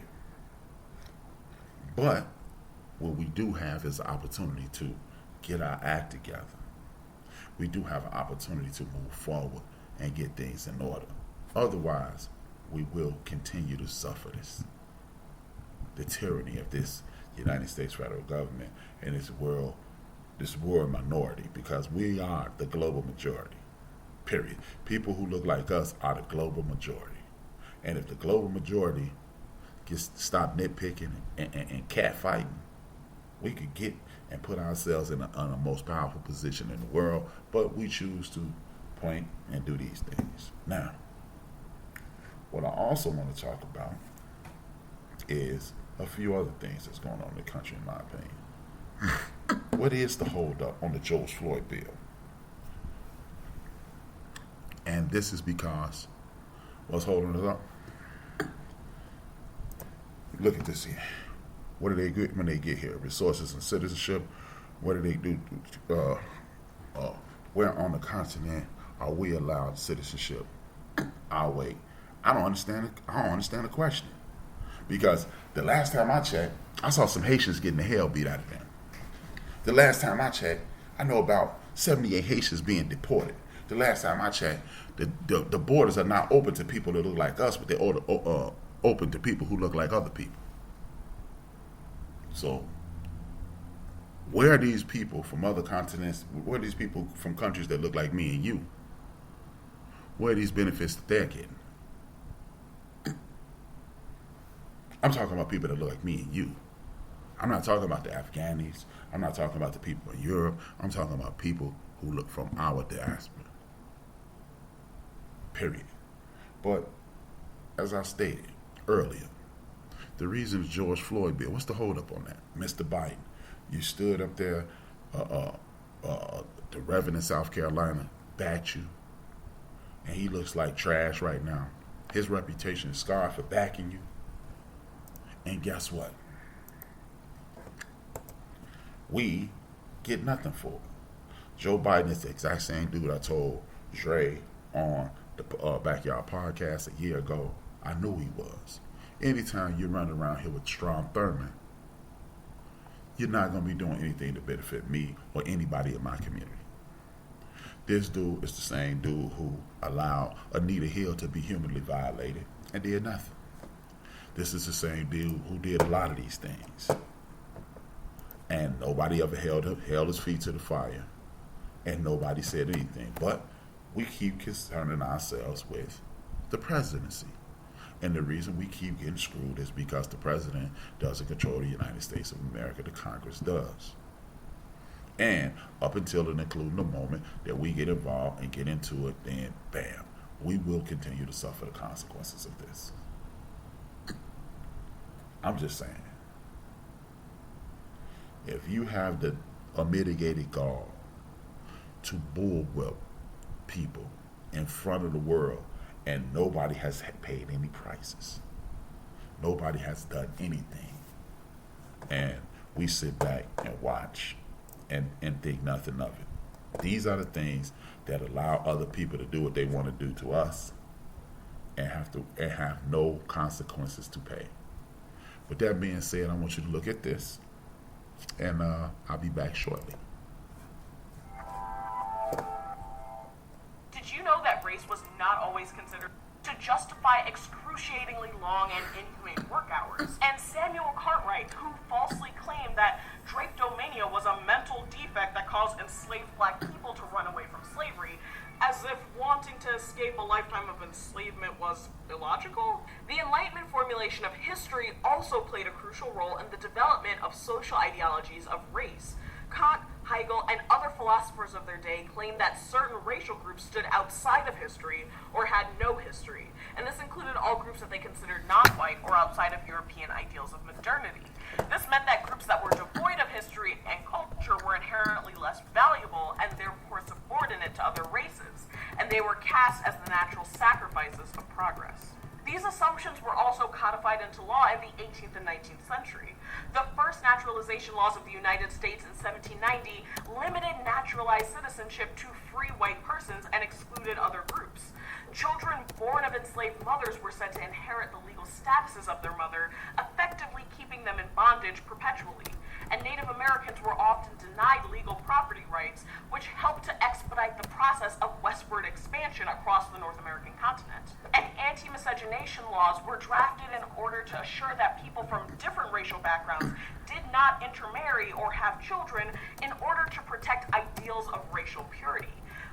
But what we do have is an opportunity to get our act together. We do have an opportunity to move forward and get things in order. Otherwise, we will continue to suffer the tyranny of this United States federal government and this world minority, because we are the global majority. Period. People who look like us are the global majority. And if the global majority gets stop nitpicking and catfighting, we could get and put ourselves in the most powerful position in the world, but we choose to point and do these things. Now, what I also want to talk about is a few other things that's going on in the country, in my opinion. What is the holdup on the George Floyd bill? And this is because what's holding us up? Look at this here. What do they get when they get here? Resources and citizenship. What do they do? Where on the continent are we allowed citizenship I'll wait. I don't understand the question. Because the last time I checked, I saw some Haitians getting the hell beat out of them. The last time I checked, I know about 78 Haitians being deported. The last time I checked, the borders are not open to people that look like us, but they're open to people who look like other people. So, where are these people from other continents? Where are these people from countries that look like me and you? Where are these benefits that they're getting? I'm talking about people that look like me and you. I'm not talking about the Afghanis. I'm not talking about the people in Europe. I'm talking about people who look from our diaspora. Period. But as I stated earlier, the reason George Floyd bill, what's the holdup on that? Mr. Biden, you stood up there, the Reverend in South Carolina backed you, and he looks like trash right now. His reputation is scarred for backing you. And guess what? We get nothing for it. Joe Biden is the exact same dude I told Dre on the Backyard Podcast a year ago. I knew he was. Anytime you run around here with Strom Thurmond, you're not going to be doing anything to benefit me or anybody in my community. This dude is the same dude who allowed Anita Hill to be humanly violated and did nothing. This is the same dude who did a lot of these things. And nobody ever held his feet to the fire. And nobody said anything. But we keep concerning ourselves with the presidency. And the reason we keep getting screwed is because the president doesn't control the United States of America. The Congress does. And up until and including the moment that we get involved and get into it, then bam, we will continue to suffer the consequences of this. I'm just saying, if you have a mitigated gall to bullwhip people in front of the world and nobody has paid any prices, nobody has done anything, and we sit back and watch and think nothing of it. These are the things that allow other people to do what they want to do to us and have no consequences to pay. With that being said, I want you to look at this, and I'll be back shortly. Did you know that race was not always considered to justify excruciatingly long and inhumane work hours? And Samuel Cartwright, who falsely claimed that drapetomania was a mental defect that caused enslaved black people to run away from slavery, as if wanting to escape a lifetime of enslavement was illogical. The Enlightenment formulation of history also played a crucial role in the development of social ideologies of race. Kant, Hegel, and other philosophers of their day claimed that certain racial groups stood outside of history or had no history, and this included all groups that they considered non-white or outside of European ideals of modernity. This meant that groups that were devoid of history and culture were inherently less valuable and therefore subordinate to other races, and they were cast as the natural sacrifices of progress. These assumptions were also codified into law in the 18th and 19th century. The first naturalization laws of the United States in 1790 limited naturalized citizenship to free white persons and excluded other groups. Children born of enslaved mothers were said to inherit the legal statuses of their mother, effectively keeping them in bondage perpetually. And Native Americans were often denied legal property rights, which helped to expedite the process of westward expansion across the North American continent. And anti-miscegenation laws were drafted in order to assure that people from different racial backgrounds did not intermarry or have children in order to protect ideals of racial purity.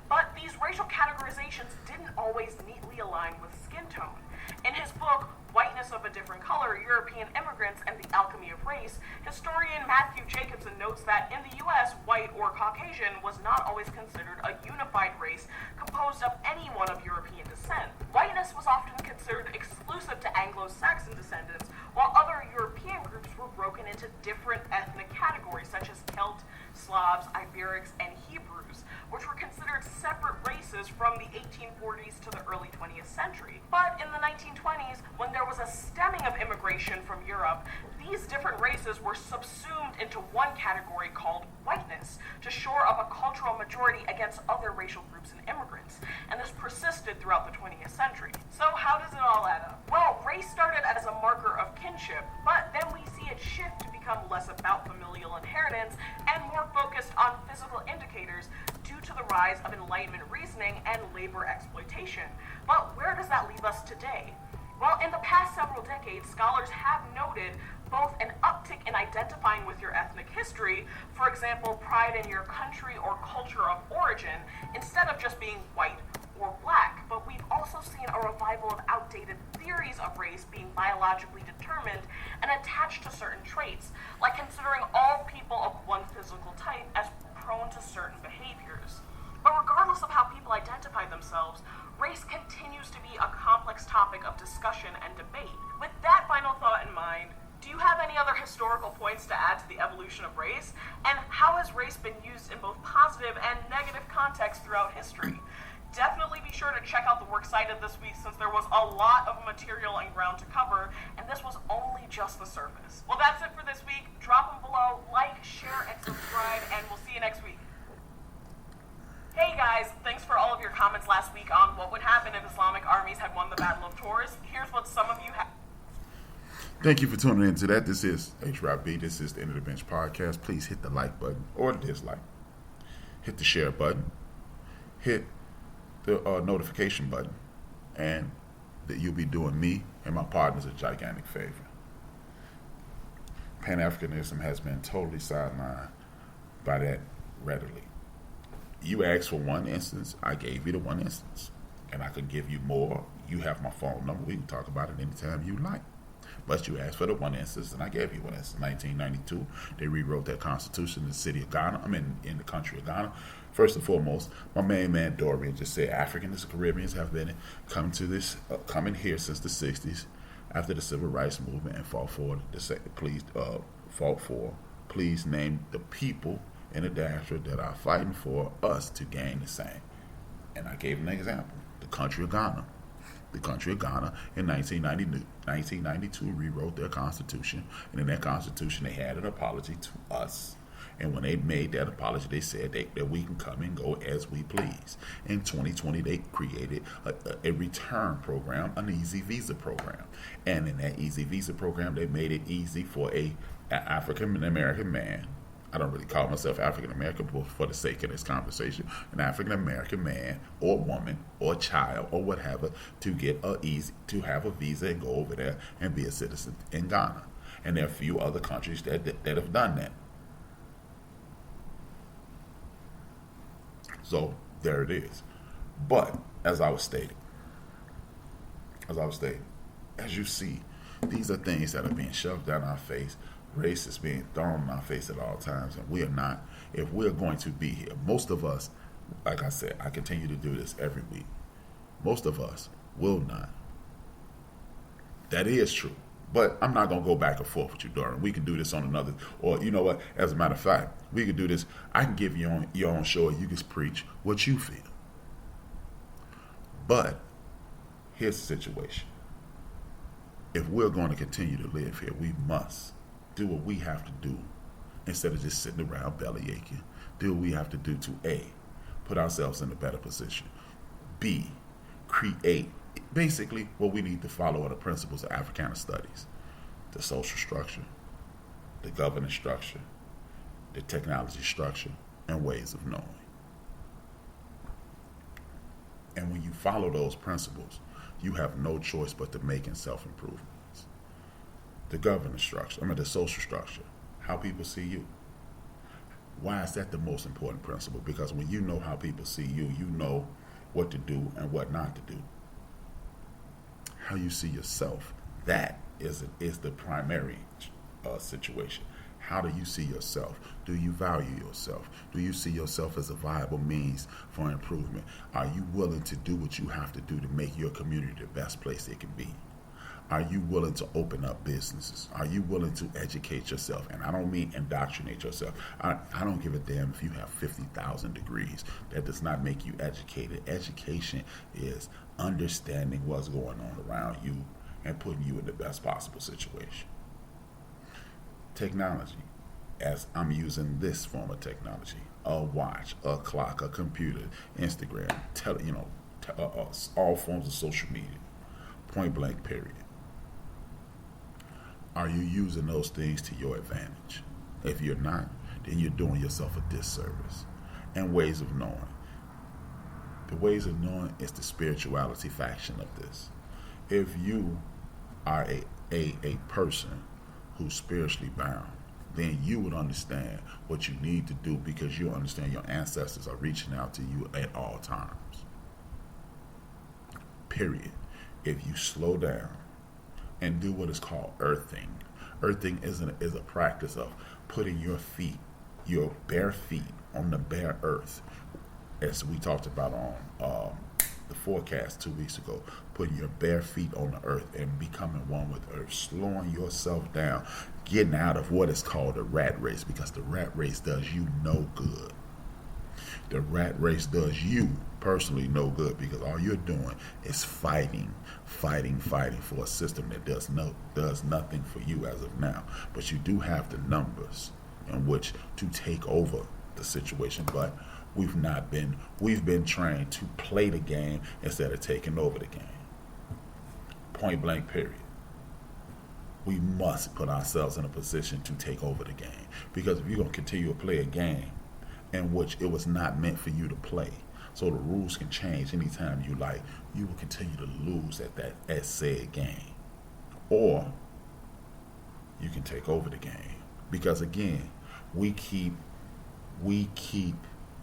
But these racial categorizations didn't always neatly align with skin tone. In his book, Whiteness of a Different Color, European Immigrants and the Alchemy of Race, historian Matthew Jacobson notes that in the U.S., white or Caucasian was not always considered a unified race composed of anyone of European descent. Whiteness was often considered exclusive to Anglo-Saxon descendants, while other European groups were broken into different ethnic categories such as Celt, Slavs, Iberics, and Hebrews, which were considered separate races from the 1840s to the early 20th century. But in the 1920s, when there was a stemming of immigration from Europe, these different races were subsumed into one category called whiteness. defense to shore up a cultural majority against other racial groups and immigrants. And this persisted throughout the 20th century. So how does it all add up? Well, race started as a marker of kinship, but then we see it shift to become less about familial inheritance and more focused on physical indicators due to the rise of Enlightenment reasoning and labor exploitation. But where does that leave us today? Well, in the past several decades, scholars have noted both an uptick in identifying with your ethnic history, for example, pride in your country or culture of origin, instead of just being white or black, but we've also seen a revival of outdated theories of race being biologically determined and attached to certain traits, like considering all people of one physical type as prone to certain behaviors. But regardless of how people identify themselves, race continues to be a complex topic of discussion and debate. With that final thought in mind, do you have any other historical points to add to the evolution of race? And how has race been used in both positive and negative contexts throughout history? Definitely be sure to check out the works cited this week, since there was a lot of material and ground to cover, and this was only just the surface. Well, that's it for this week. Drop them below, like, share, and subscribe, and we'll see you next week. Hey guys, thanks for all of your comments last week on what would happen if Islamic armies had won the Battle of Tours. Here's what some of you have. Thank you for tuning in to that. This is HRap. This is the End of the Bench podcast. Please hit the like button or the dislike. Hit the share button. Hit the notification button. And that you'll be doing me and my partners a gigantic favor. Pan-Africanism has been totally sidelined by that readily. You asked for one instance, I gave you the one instance. And I could give you more. You have my phone number. We can talk about it anytime you like. But you asked for the one instance, and I gave you one instance. 1992, they rewrote that constitution in the city of Ghana. In the country of Ghana. First and foremost, my main man Dorian just said Africans and Caribbeans have been coming here since the 60s after the civil rights movement and fought for please name the people in the diaspora that are fighting for us to gain the same. And I gave an example. The country of Ghana. The country of Ghana in 1992 rewrote their constitution, and in that constitution they had an apology to us. And when they made that apology, they said that we can come and go as we please. In 2020, they created a return program, an easy visa program. And in that easy visa program, they made it easy for an African-American man. I don't really call myself African-American, but for the sake of this conversation, an African-American man or woman or child or whatever to have a visa and go over there and be a citizen in Ghana. And there are a few other countries that have done that. So there it is. But as I was stating, as you see, these are things that are being shoved down our face. Race is being thrown in our face at all times, and we are not. If we're going to be here, most of us, like I said, I continue to do this every week. Most of us will not. That is true. But I'm not going to go back and forth with you, Dorian. We can do this on another, or you know what? As a matter of fact, we can do this. I can give you your own show, and you can preach what you feel. But here's the situation. If we're going to continue to live here, we must do what we have to do instead of just sitting around belly aching. Do what we have to do to A, put ourselves in a better position. B, create basically what we need to follow are the principles of Africana studies. The social structure, the governance structure, the technology structure, and ways of knowing. And when you follow those principles, you have no choice but to make self-improvements. The governance structure, the social structure, how people see you. Why is that the most important principle? Because when you know how people see you, you know what to do and what not to do. How you see yourself, that is the primary situation. How do you see yourself? Do you value yourself? Do you see yourself as a viable means for improvement? Are you willing to do what you have to do to make your community the best place it can be? Are you willing to open up businesses? Are you willing to educate yourself? And I don't mean indoctrinate yourself. I don't give a damn if you have 50,000 degrees. That does not make you educated. Education is understanding what's going on around you and putting you in the best possible situation. Technology. as I'm using this form of technology, a watch, a clock, a computer, Instagram, all forms of social media, point blank, period. Are you using those things to your advantage? If you're not, then you're doing yourself a disservice. And ways of knowing. The ways of knowing is the spirituality faction of this. If you are a person who's spiritually bound, then you would understand what you need to do, because you understand your ancestors are reaching out to you at all times. Period. If you slow down and do what is called earthing. Earthing is a practice of putting your feet, your bare feet, on the bare earth, as we talked about on the forecast 2 weeks ago. Putting your bare feet on the earth and becoming one with earth, slowing yourself down, getting out of what is called a rat race, because the rat race does you no good. The rat race does you personally no good, because all you're doing is fighting for a system that does nothing for you as of now. But you do have the numbers in which to take over the situation. But we've been trained to play the game instead of taking over the game. Point blank, period. We must put ourselves in a position to take over the game, because if you're going to continue to play a game in which it was not meant for you to play, so the rules can change anytime you like, you will continue to lose at said game. Or you can take over the game, because again, we keep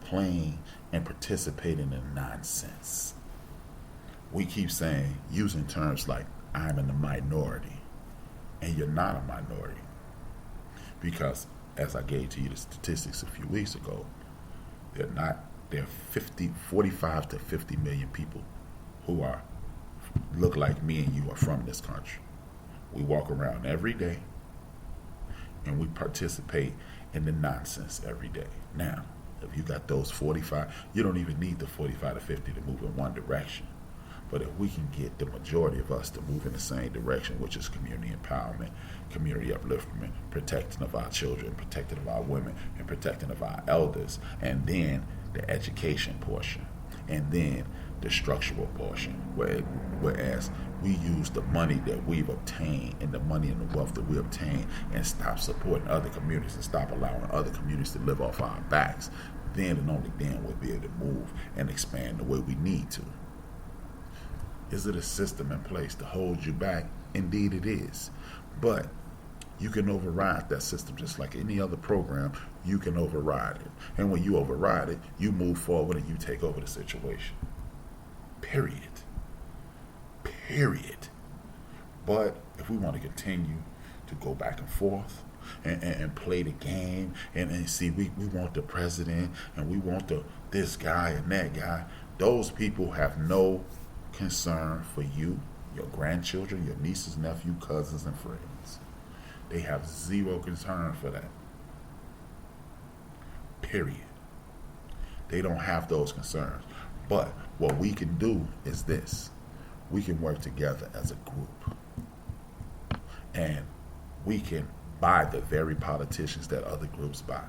playing and participating in nonsense. We keep using terms like, I'm in the minority, and you're not a minority, because as I gave to you the statistics a few weeks ago, there are 45 to 50 million people who look like me and you are from this country. We walk around every day and we participate in the nonsense every day. Now, if you got those 45, you don't even need the 45 to 50 to move in one direction. But if we can get the majority of us to move in the same direction, which is community empowerment, community upliftment, protecting of our children, protecting of our women, and protecting of our elders, and then the education portion, and then the structural portion, whereas we use the money that we've obtained and the money and the wealth that we obtain and stop supporting other communities and stop allowing other communities to live off our backs, then and only then we'll be able to move and expand the way we need to. Is it a system in place to hold you back? Indeed it is. But you can override that system just like any other program. You can override it. And when you override it, you move forward and you take over the situation. Period. But if we want to continue to go back and forth and play the game and see, we want the president and we want this guy and that guy, those people have no concern for you, your grandchildren, your nieces, nephews, cousins, and friends. They have zero concern for that. Period. They don't have those concerns. But what we can do is this. We can work together as a group. And we can buy the very politicians that other groups buy.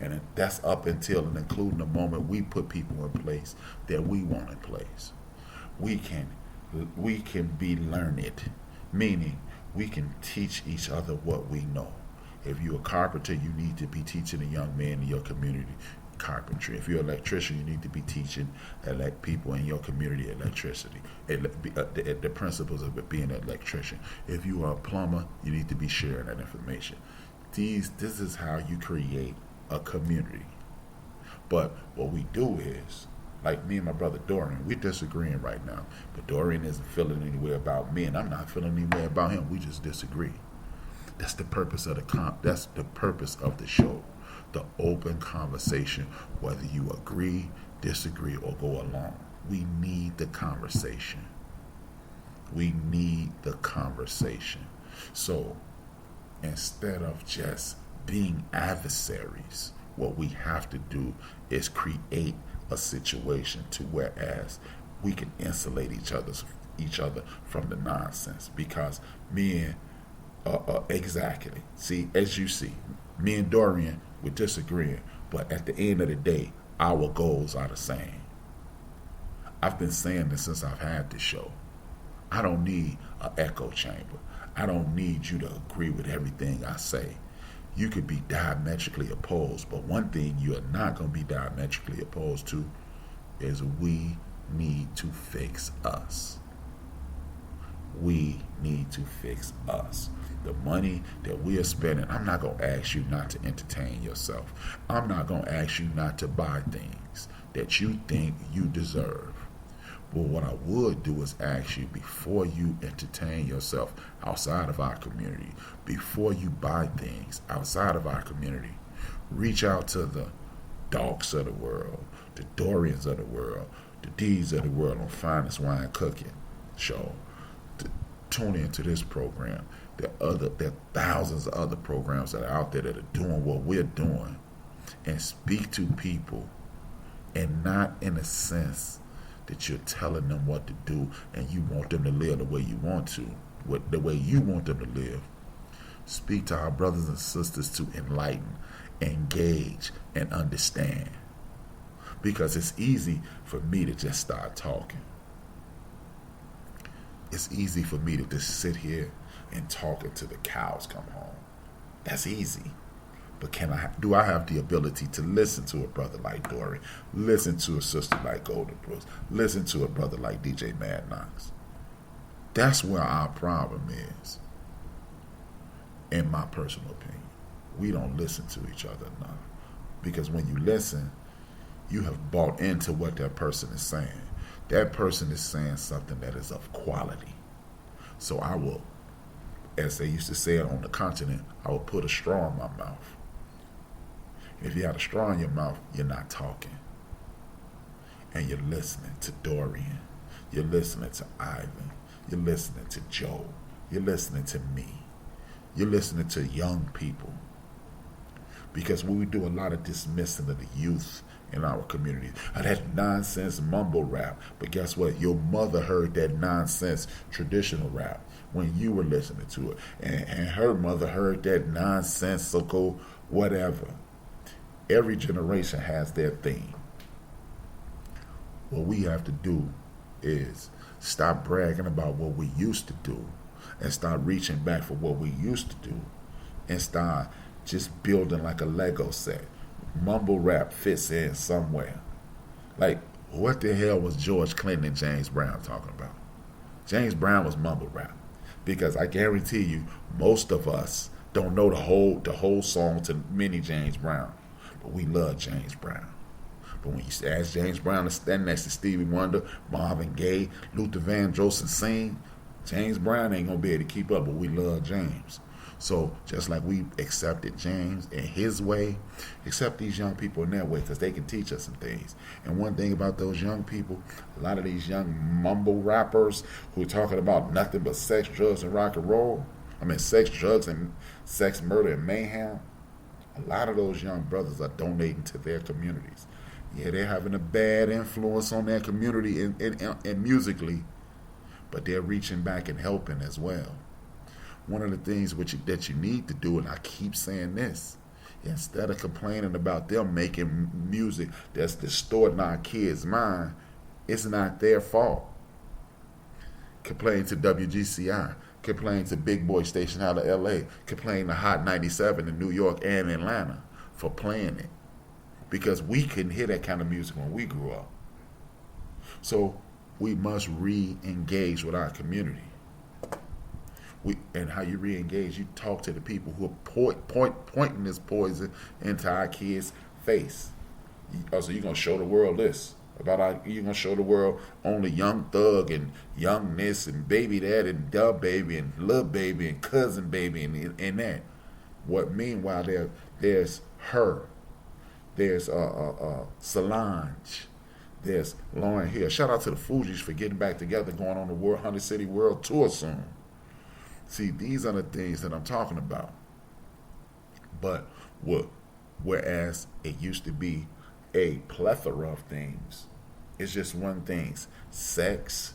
And that's up until and including the moment we put people in place that we want in place. We can be learned, meaning we can teach each other what we know. If you're a carpenter, you need to be teaching a young man in your community carpentry. If you're an electrician, you need to be teaching people in your community electricity, the principles of being an electrician. If you are a plumber, you need to be sharing that information. This is how you create a community. But what we do is, like me and my brother Dorian, we're disagreeing right now. But Dorian isn't feeling any way about me, and I'm not feeling any way about him. We just disagree. That's the purpose of that's the purpose of the show. The open conversation, whether you agree, disagree, or go along. We need the conversation. We need the conversation. So instead of just being adversaries, what we have to do is create a situation to whereas we can insulate each other from the nonsense. Because me and exactly, see, as you see, Me and Dorian were disagreeing, but at the end of the day, our goals are the same. I've been saying this since I've had this show. I don't need an echo chamber. I don't need you to agree with everything I say. You could be diametrically opposed, but one thing you are not going to be diametrically opposed to is we need to fix us. We need to fix us. The money that we are spending, I'm not going to ask you not to entertain yourself. I'm not going to ask you not to buy things that you think you deserve. But what I would do is ask you, before you entertain yourself outside of our community, before you buy things outside of our community, reach out to the Dogs of the world, the Dorians of the world, the D's of the world on Finest Wine Cooking Show. Tune into this program. There are thousands of other programs that are out there that are doing what we're doing, and speak to people, and not in a sense that you're telling them what to do and you want them to live the way you want to, the way you want them to live. Speak to our brothers and sisters to enlighten, engage, and understand. Because it's easy for me to just start talking. It's easy for me to just sit here and talk until the cows come home. That's easy. But do I have the ability to listen to a brother like Dory, listen to a sister like Golden Brooks, listen to a brother like DJ Mad Knox? That's where our problem is, in my personal opinion. We don't listen to each other enough. Because when you listen, you have bought into what that person is saying. That person is saying something that is of quality. So I will, as they used to say it on the continent, I will put a straw in my mouth. If you have a straw in your mouth, you're not talking. And you're listening to Dorian. You're listening to Ivan. You're listening to Joe. You're listening to me. You're listening to young people. Because we do a lot of dismissing of the youth in our community. That nonsense mumble rap. But guess what? Your mother heard that nonsense traditional rap when you were listening to it. And her mother heard that nonsensical whatever. Every generation has their thing. What we have to do is stop bragging about what we used to do and start reaching back for what we used to do and start just building like a Lego set. Mumble rap fits in somewhere. Like, what the hell was George Clinton and James Brown talking about? James Brown was mumble rap. Because I guarantee you, most of us don't know the whole song to many James Brown. But we love James Brown. But when you ask James Brown to stand next to Stevie Wonder, Marvin Gaye, Luther Vandross and sing, James Brown ain't going to be able to keep up, but we love James. So just like we accepted James in his way, accept these young people in their way, because they can teach us some things. And one thing about those young people, a lot of these young mumble rappers who are talking about nothing but sex, drugs, and rock and roll, sex, drugs, and sex, murder, and mayhem, a lot of those young brothers are donating to their communities. Yeah, they're having a bad influence on their community and musically, but they're reaching back and helping as well. One of the things that you need to do, and I keep saying this, instead of complaining about them making music that's distorting our kids' mind, it's not their fault. Complain to WGCI. Complain to Big Boy Station out of LA. Complain to Hot 97 in New York and Atlanta for playing it. Because we couldn't hear that kind of music when we grew up. So we must re-engage with our community. And how you re-engage, you talk to the people who are pointing this poison into our kids' face. So you're going to show the world this. You're going to show the world only Young Thug and Young This and Baby That and Dub Baby and Lil Baby and Cousin Baby and that. What meanwhile there's her. There's Solange. There's Lauryn Hill. Shout out to the Fugees for getting back together, going on the 100 City World Tour soon. See, these are the things that I'm talking about. But whereas it used to be a plethora of things, it's just one thing: sex,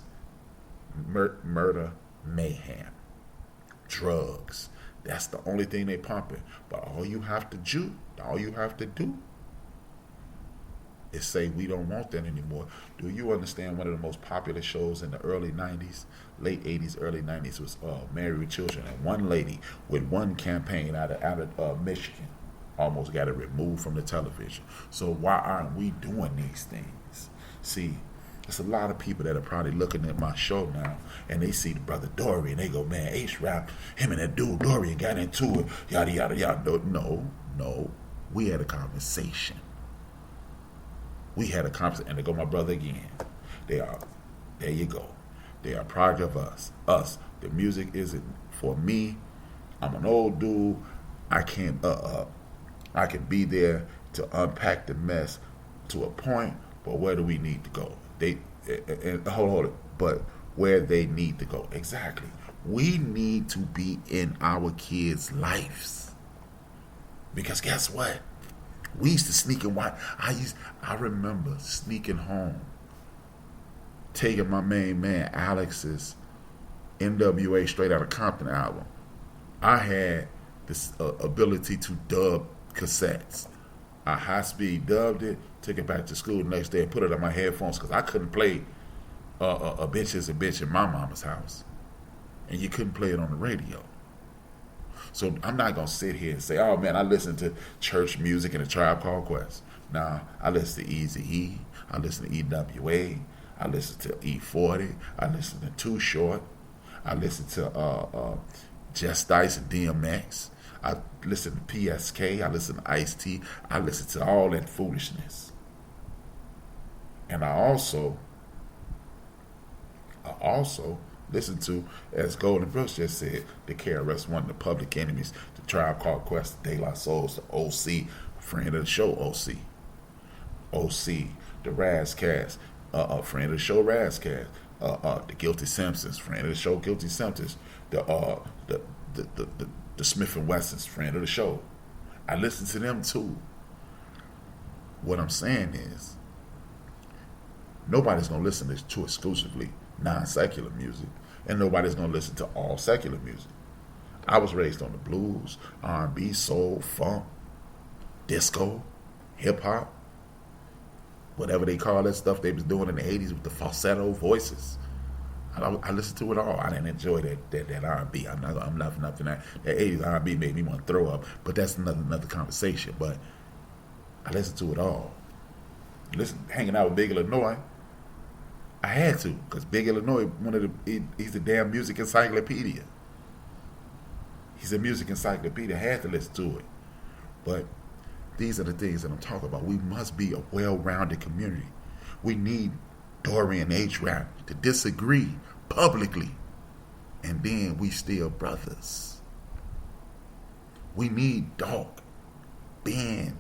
murder, mayhem, drugs, That's the only thing they pumping. But all you have to do is say we don't want that anymore. Do you understand one of the most popular shows in the early 90s, late 80s, early 90s was Married with Children, and one lady with one campaign out of Michigan almost got it removed from the television. So why aren't we doing these things? See, there's a lot of people that are probably looking at my show now and they see the brother Dorian, they go, man, HRap, him and that dude Dorian got into it, yada yada yada. No, we had a conversation. And they go, my brother again. There you go. They are product of us. The music isn't for me. I'm an old dude. I can be there to unpack the mess to a point, but where do we need to go? Hold it. But where they need to go. Exactly. We need to be in our kids' lives. Because guess what? We used to sneak and watch. I remember sneaking home, taking my main man Alex's NWA Straight Outta Compton album. I had this ability to dub cassettes. I high-speed dubbed it, took it back to school the next day and put it on my headphones because I couldn't play a bitch is a bitch in my mama's house. And you couldn't play it on the radio. So I'm not going to sit here and say, oh, man, I listen to church music and a Tribe Called Quest. Nah, I listen to Eazy-E. I listen to EWA. I listen to E40. I listen to Too Short. I listen to Just Dice and DMX. I listen to PSK. I listen to Ice-T. I listen to all that foolishness. And I also listen to, as Golden Brooks just said, the KRS-One, the Public Enemies, the Tribe Called Quest, the De La Souls, the OC, friend of the show OC, the Razzcast, friend of the show Razzcast, the Guilty Simpsons, friend of the show Guilty Simpsons, the Smith and Wessons, friend of the show. I listen to them too. What I'm saying is, nobody's gonna listen to exclusively non-secular music, and nobody's gonna listen to all secular music. I was raised on the blues, R&B, soul, funk, disco, hip-hop, whatever they call that stuff they was doing in the 80s with the falsetto voices. I listened to it all. I didn't enjoy that R&B. I'm nothing that 80s R&B made me want to throw up, but that's another conversation. But I listened to it all. Hanging out with Big Illinois, I had to, because Big Illinois, he's the damn music encyclopedia. He's a music encyclopedia. I had to listen to it. But these are the things that I'm talking about. We must be a well-rounded community. We need Dorian HRap to disagree publicly, and then we still brothers. We need Dog, Ben,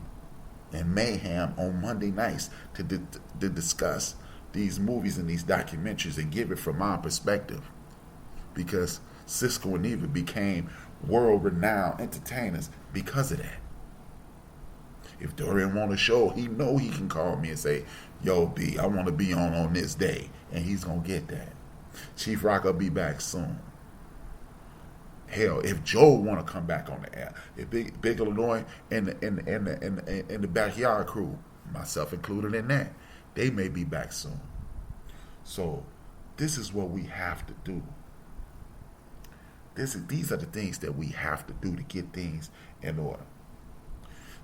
and Mayhem on Monday nights to discuss these movies and these documentaries and give it from our perspective, because Cisco and Eva became world-renowned entertainers because of that. If Dorian want a show, he know he can call me and say, yo, B, I want to be on this day, and he's going to get that. Chief Rock will be back soon. Hell, if Joe want to come back on the air, if Big Illinois and the Backyard Crew, myself included in that, they may be back soon. So this is what we have to do. These are the things that we have to do to get things in order.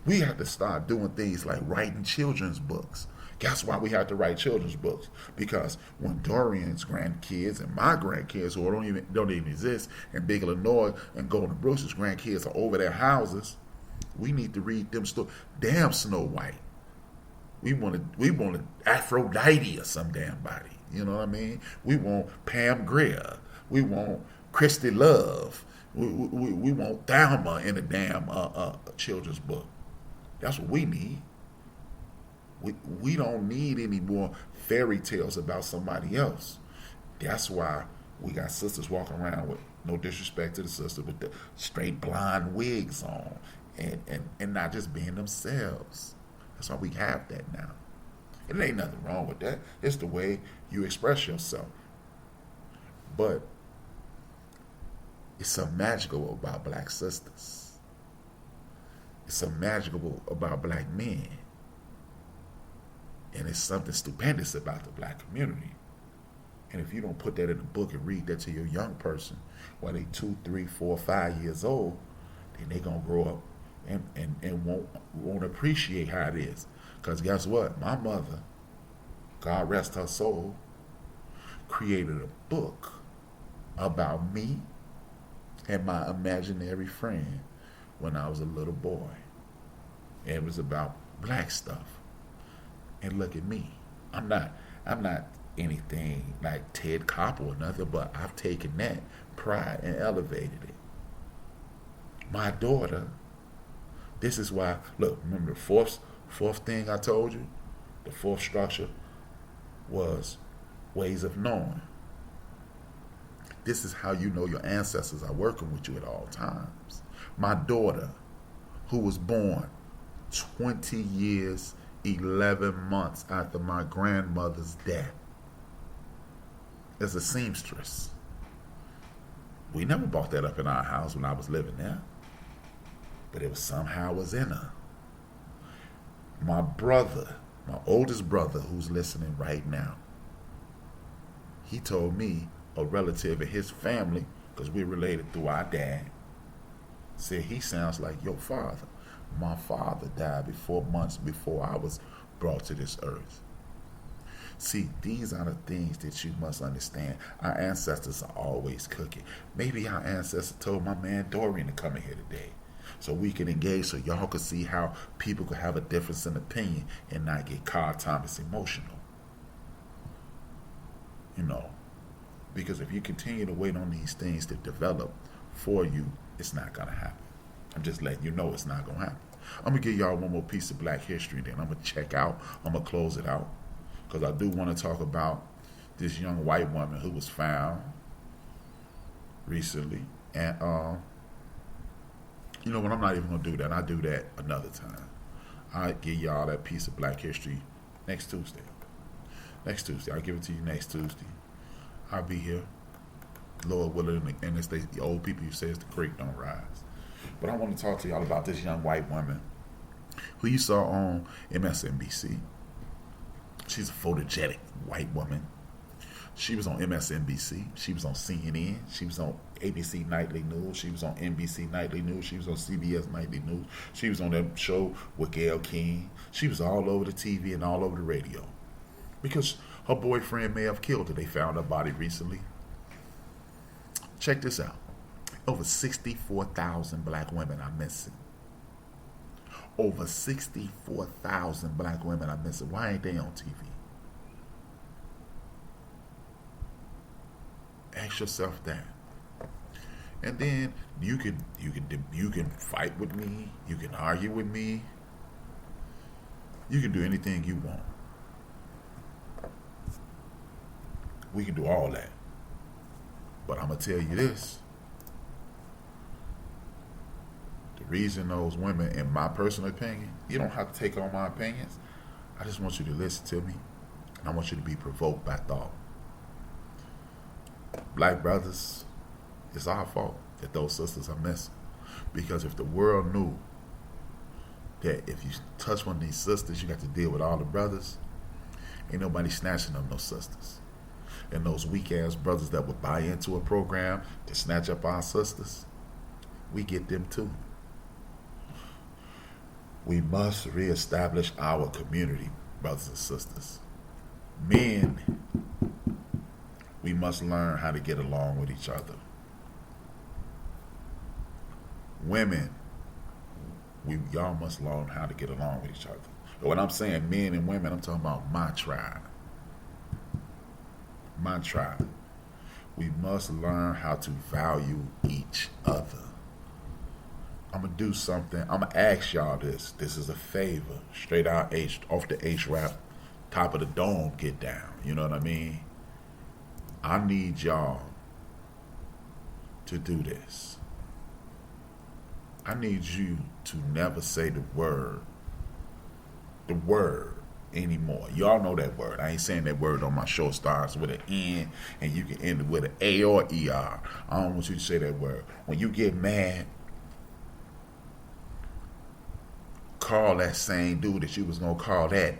We have to start doing things like writing children's books. Guess why we have to write children's books? Because when Dorian's grandkids and my grandkids, who don't even exist, and Big Illinois and Golden Brooks' grandkids are over their houses, we need to read them stories. Damn Snow White. We want Aphrodite or some damn body. You know what I mean? We want Pam Grier. We want Christy Love. We want Thelma in a damn children's book. That's what we need. We don't need any more fairy tales about somebody else. That's why we got sisters walking around with, no disrespect to the sister, with the straight blonde wigs on and not just being themselves. That's why we have that now. And there ain't nothing wrong with that. It's the way you express yourself. But It's something magical about black sisters. It's something magical about black men. And it's something stupendous about the black community. And if you don't put that in a book and read that to your young person while they 2, 3, 4, 5 years old, then they gonna grow up and won't appreciate how it is. Because guess what? My mother, God rest her soul, created a book about me and my imaginary friend when I was a little boy. And it was about black stuff. And look at me. I'm not anything like Ted Koppel or nothing, but I've taken that pride and elevated it. My daughter, this is why, look, remember the fourth thing I told you? The fourth structure was ways of knowing. This is how you know your ancestors are working with you at all times. My daughter, who was born 20 years, 11 months after my grandmother's death, is a seamstress. We never bought that up in our house when I was living there, but it was somehow was in her. My brother, my oldest brother, who's listening right now, he told me a relative in his family, because we're related through our dad, said he sounds like your father. My father died months before I was brought to this earth. See, these are the things that you must understand. Our ancestors are always cooking. Maybe our ancestor told my man Dorian to come in here today so we can engage, so y'all could see how people could have a difference in opinion and not get Carl Thomas emotional. You know, because if you continue to wait on these things to develop for you, it's not going to happen. I'm just letting you know it's not going to happen. I'm going to give y'all one more piece of black history, then I'm going to check out. I'm going to close it out, because I do want to talk about this young white woman who was found recently. And, you know what, I'm not even going to do that. I'll do that another time. I'll give y'all that piece of black history next Tuesday. Next Tuesday. I'll give it to you next Tuesday. I'll be here, Lord willing, and it's the old people who says the creek don't rise. But I want to talk to y'all about this young white woman who you saw on MSNBC. She's a photogenic white woman. She was on MSNBC. She was on CNN. She was on ABC Nightly News. She was on NBC Nightly News. She was on CBS Nightly News. She was on that show with Gayle King. She was all over the TV and all over the radio, because her boyfriend may have killed her. They found her body recently. Check this out. Over 64,000 black women are missing. Over 64,000 black women are missing. Why ain't they on TV? Ask yourself that. And then you can fight with me. You can argue with me. You can do anything you want. We can do all that. But I'm going to tell you this. The reason those women, in my personal opinion, you don't have to take on my opinions. I just want you to listen to me. And I want you to be provoked by thought. Black brothers, it's our fault that those sisters are missing. Because if the world knew that if you touch one of these sisters, you got to deal with all the brothers, ain't nobody snatching up no sisters. And those weak-ass brothers that would buy into a program to snatch up our sisters, we get them too. We must reestablish our community, brothers and sisters. Men, we must learn how to get along with each other. Women, y'all must learn how to get along with each other. And when I'm saying men and women, I'm talking about my tribe. My tribe. We must learn how to value each other. I'm going to do something. I'm going to ask y'all this. This is a favor. Straight out off the HRap, top of the dome, get down. You know what I mean? I need y'all to do this. I need you to never say the word anymore. Y'all know that word. I ain't saying that word on my show. Starts with an N and you can end it with an A or ER. I don't want you to say that word. When you get mad, call that same dude that you was gonna call that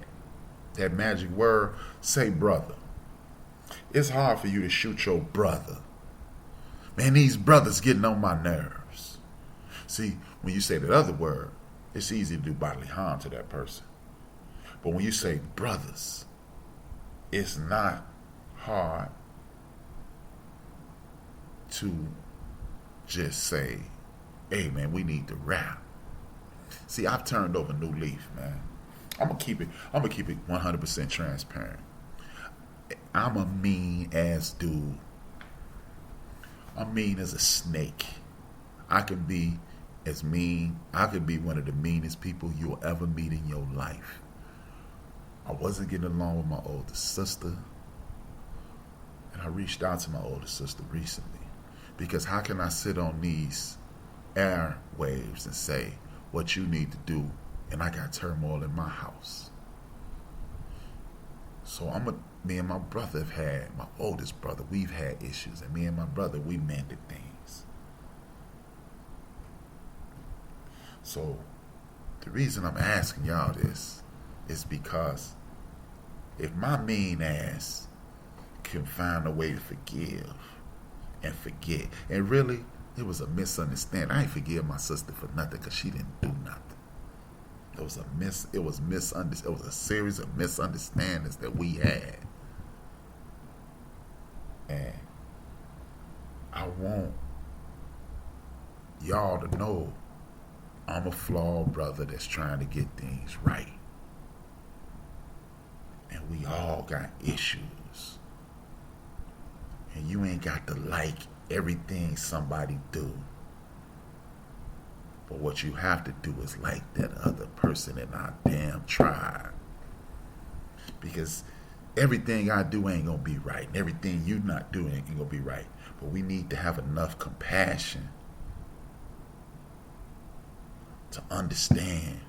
magic word. Say brother. It's hard for you to shoot your brother. Man, these brothers getting on my nerves. See, when you say that other word, it's easy to do bodily harm to that person. But when you say brothers, it's not hard to just say, hey man, we need to rap. See, I've turned over a new leaf, man. I'm gonna keep it 100% transparent. I'm a mean ass dude. I'm mean as a snake. I can be as mean. I could be one of the meanest people you'll ever meet in your life. I wasn't getting along with my older sister, and I reached out to my older sister recently, because how can I sit on these airwaves and say what you need to do, and I got turmoil in my house? So me and my brother have had, my oldest brother, we've had issues, and me and my brother, we mended things. So the reason I'm asking y'all this is because if my mean ass can find a way to forgive and forget, and really, it was a misunderstanding. I ain't forgive my sister for nothing because she didn't do nothing. It was a series of misunderstandings that we had. And I want y'all to know I'm a flawed brother that's trying to get things right. And we all got issues. And you ain't got to like everything somebody do. But what you have to do is like that other person in our damn tribe. Because everything I do ain't gonna be right, and everything you not doing ain't gonna be right. But we need to have enough compassion to understand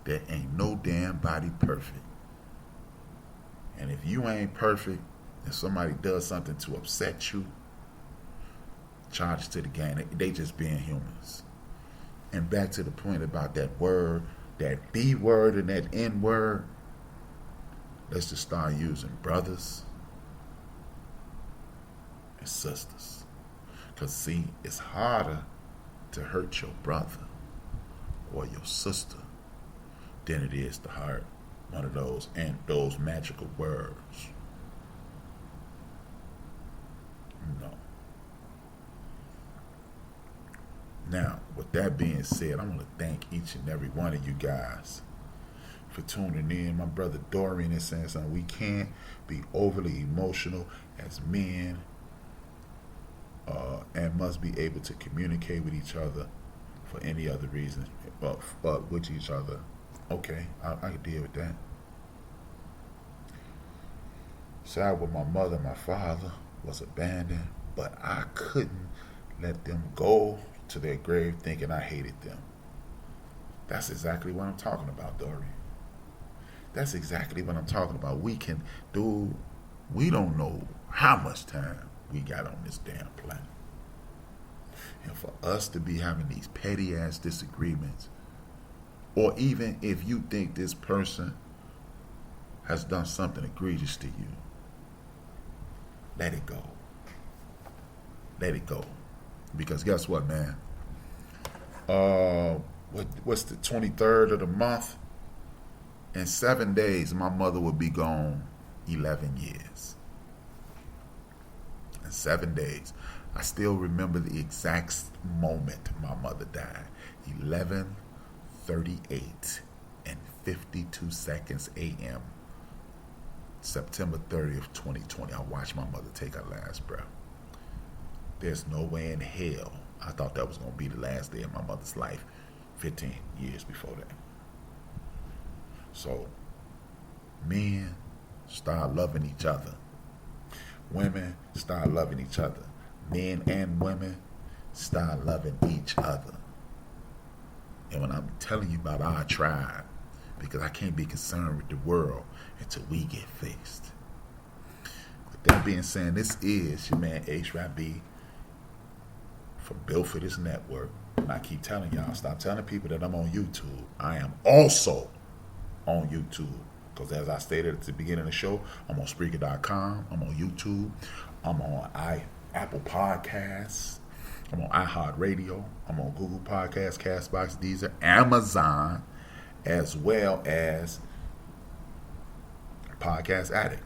that ain't no damn body perfect. And if you ain't perfect and somebody does something to upset you, charge it to the gang. They just being humans. And back to the point about that word, that B word and that N word, let's just start using brothers and sisters. Because see, it's harder to hurt your brother or your sister than it is to hurt one of those and those magical words. No. Now, with that being said, I want to thank each and every one of you guys for tuning in. My brother Dorian is saying something. We can't be overly emotional as men and must be able to communicate with each other for any other reason. With each other. Okay, I can deal with that. Sad with my mother and my father was abandoned, but I couldn't let them go to their grave thinking I hated them. That's exactly what I'm talking about, Dorian. That's exactly what I'm talking about. We don't know how much time we got on this damn planet. And for us to be having these petty ass disagreements, or even if you think this person has done something egregious to you, let it go. Let it go. Because guess what, man? What's the 23rd of the month? In 7 days, my mother would be gone 11 years. In 7 days. I still remember the exact moment my mother died. 11:38 and 52 seconds a.m. September 30th, 2020. I watched my mother take her last breath. There's no way in hell I thought that was going to be the last day of my mother's life 15 years before that. So, men, start loving each other. Women, start loving each other. Men and women, start loving each other. And when I'm telling you about our tribe, because I can't be concerned with the world until we get fixed. With that being said, this is your man HRap from Built for This Network. And I keep telling y'all, stop telling people that I'm on YouTube. I am also on YouTube. Because as I stated at the beginning of the show, I'm on Spreaker.com, I'm on YouTube, I'm on Apple Podcasts, I'm on iHeartRadio, I'm on Google Podcasts, Castbox, Deezer, Amazon, as well as Podcast Addict.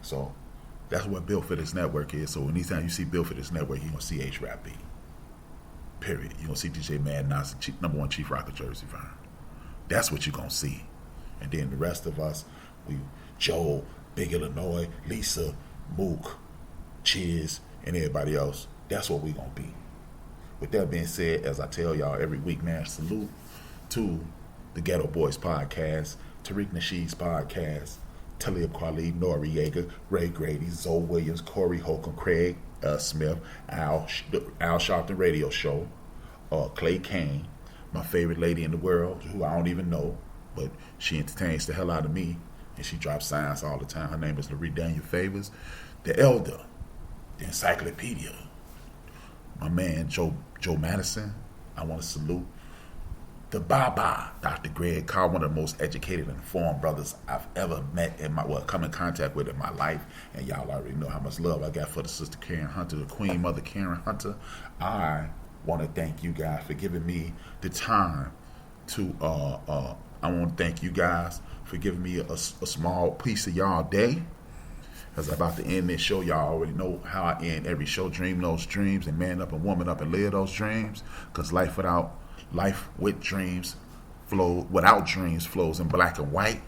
So that's what Built for This Network is. So anytime you see Built for This Network, you're going to see HRap. Period. You're going to see DJ Mad Nas, number one Chief Rocker Jersey fan. That's what you're going to see. And then the rest of us, we Joe, Big Illinois, Lisa, Mook, Chiz, and everybody else. That's what we going to be. With that being said, as I tell y'all every week, man, salute to the Ghetto Boys podcast, Tariq Nasheed's podcast, Talib Kweli, Noriega, Ray Grady, Zoe Williams, Corey Holcomb, Craig Smith, Al Sharpton Radio Show, Clay Kane, my favorite lady in the world, who I don't even know, but she entertains the hell out of me, and she drops science all the time. Her name is Larry Daniel Favors, the Elder, the Encyclopedia, my man Joe Madison. I want to salute the Baba, Dr. Greg Carr, one of the most educated and informed brothers I've ever met come in contact with in my life. And y'all already know how much love I got for the sister Karen Hunter, the Queen Mother Karen Hunter. I want to thank you guys for giving me the time to, I want to thank you guys for giving me a small piece of y'all day. As I'm about to end this show, y'all already know how I end every show. Dream those dreams and man up and woman up and live those dreams. Because life with dreams without dreams flows in black and white.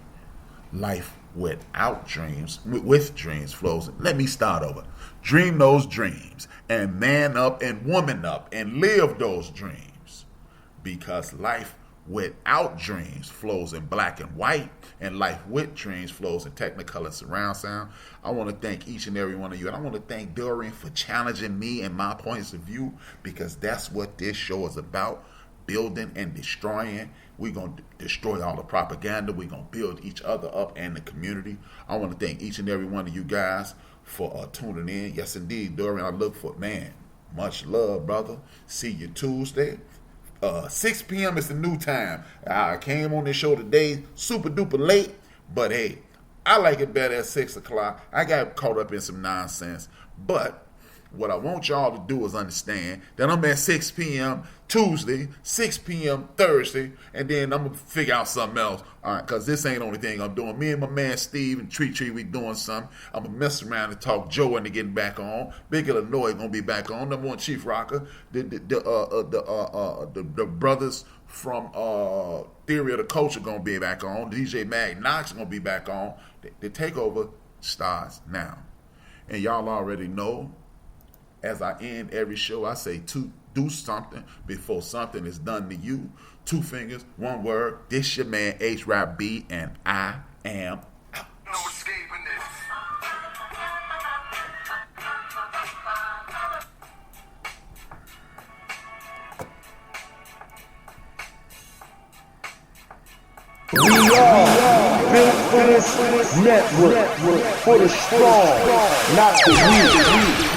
Life without dreams, with dreams flows. Let me start over. Dream those dreams and man up and woman up and live those dreams. Because life without dreams flows in black and white, and life with dreams flows in Technicolor surround sound. I want to thank each and every one of you, and I want to thank Dorian for challenging me and my points of view, because that's what this show is about. Building and destroying. We're going to destroy all the propaganda. We're going to build each other up and the community. I want to thank each and every one of you guys for tuning in. Yes, indeed, Dorian, I look for, man, much love, brother. See you Tuesday. 6 p.m. is the new time. I came on this show today super duper late, but hey, I like it better at 6 o'clock. I got caught up in some nonsense, but what I want y'all to do is understand that I'm at 6 p.m. Tuesday, 6 p.m. Thursday, and then I'm going to figure out something else. All right, because this ain't the only thing I'm doing. Me and my man Steve and Tree, we doing something. I'm going to mess around and talk Joe into getting back on. Big Illinois going to be back on. Number one Chief Rocker. The brothers from Theory of the Culture going to be back on. DJ Mag Knox going to be back on. The takeover starts now. And y'all already know, as I end every show, I say do something before something is done to you. 2 fingers, 1 word. This your man HRap, and I am out. No escaping this. We are Built for This Network, for the strong, not the weak.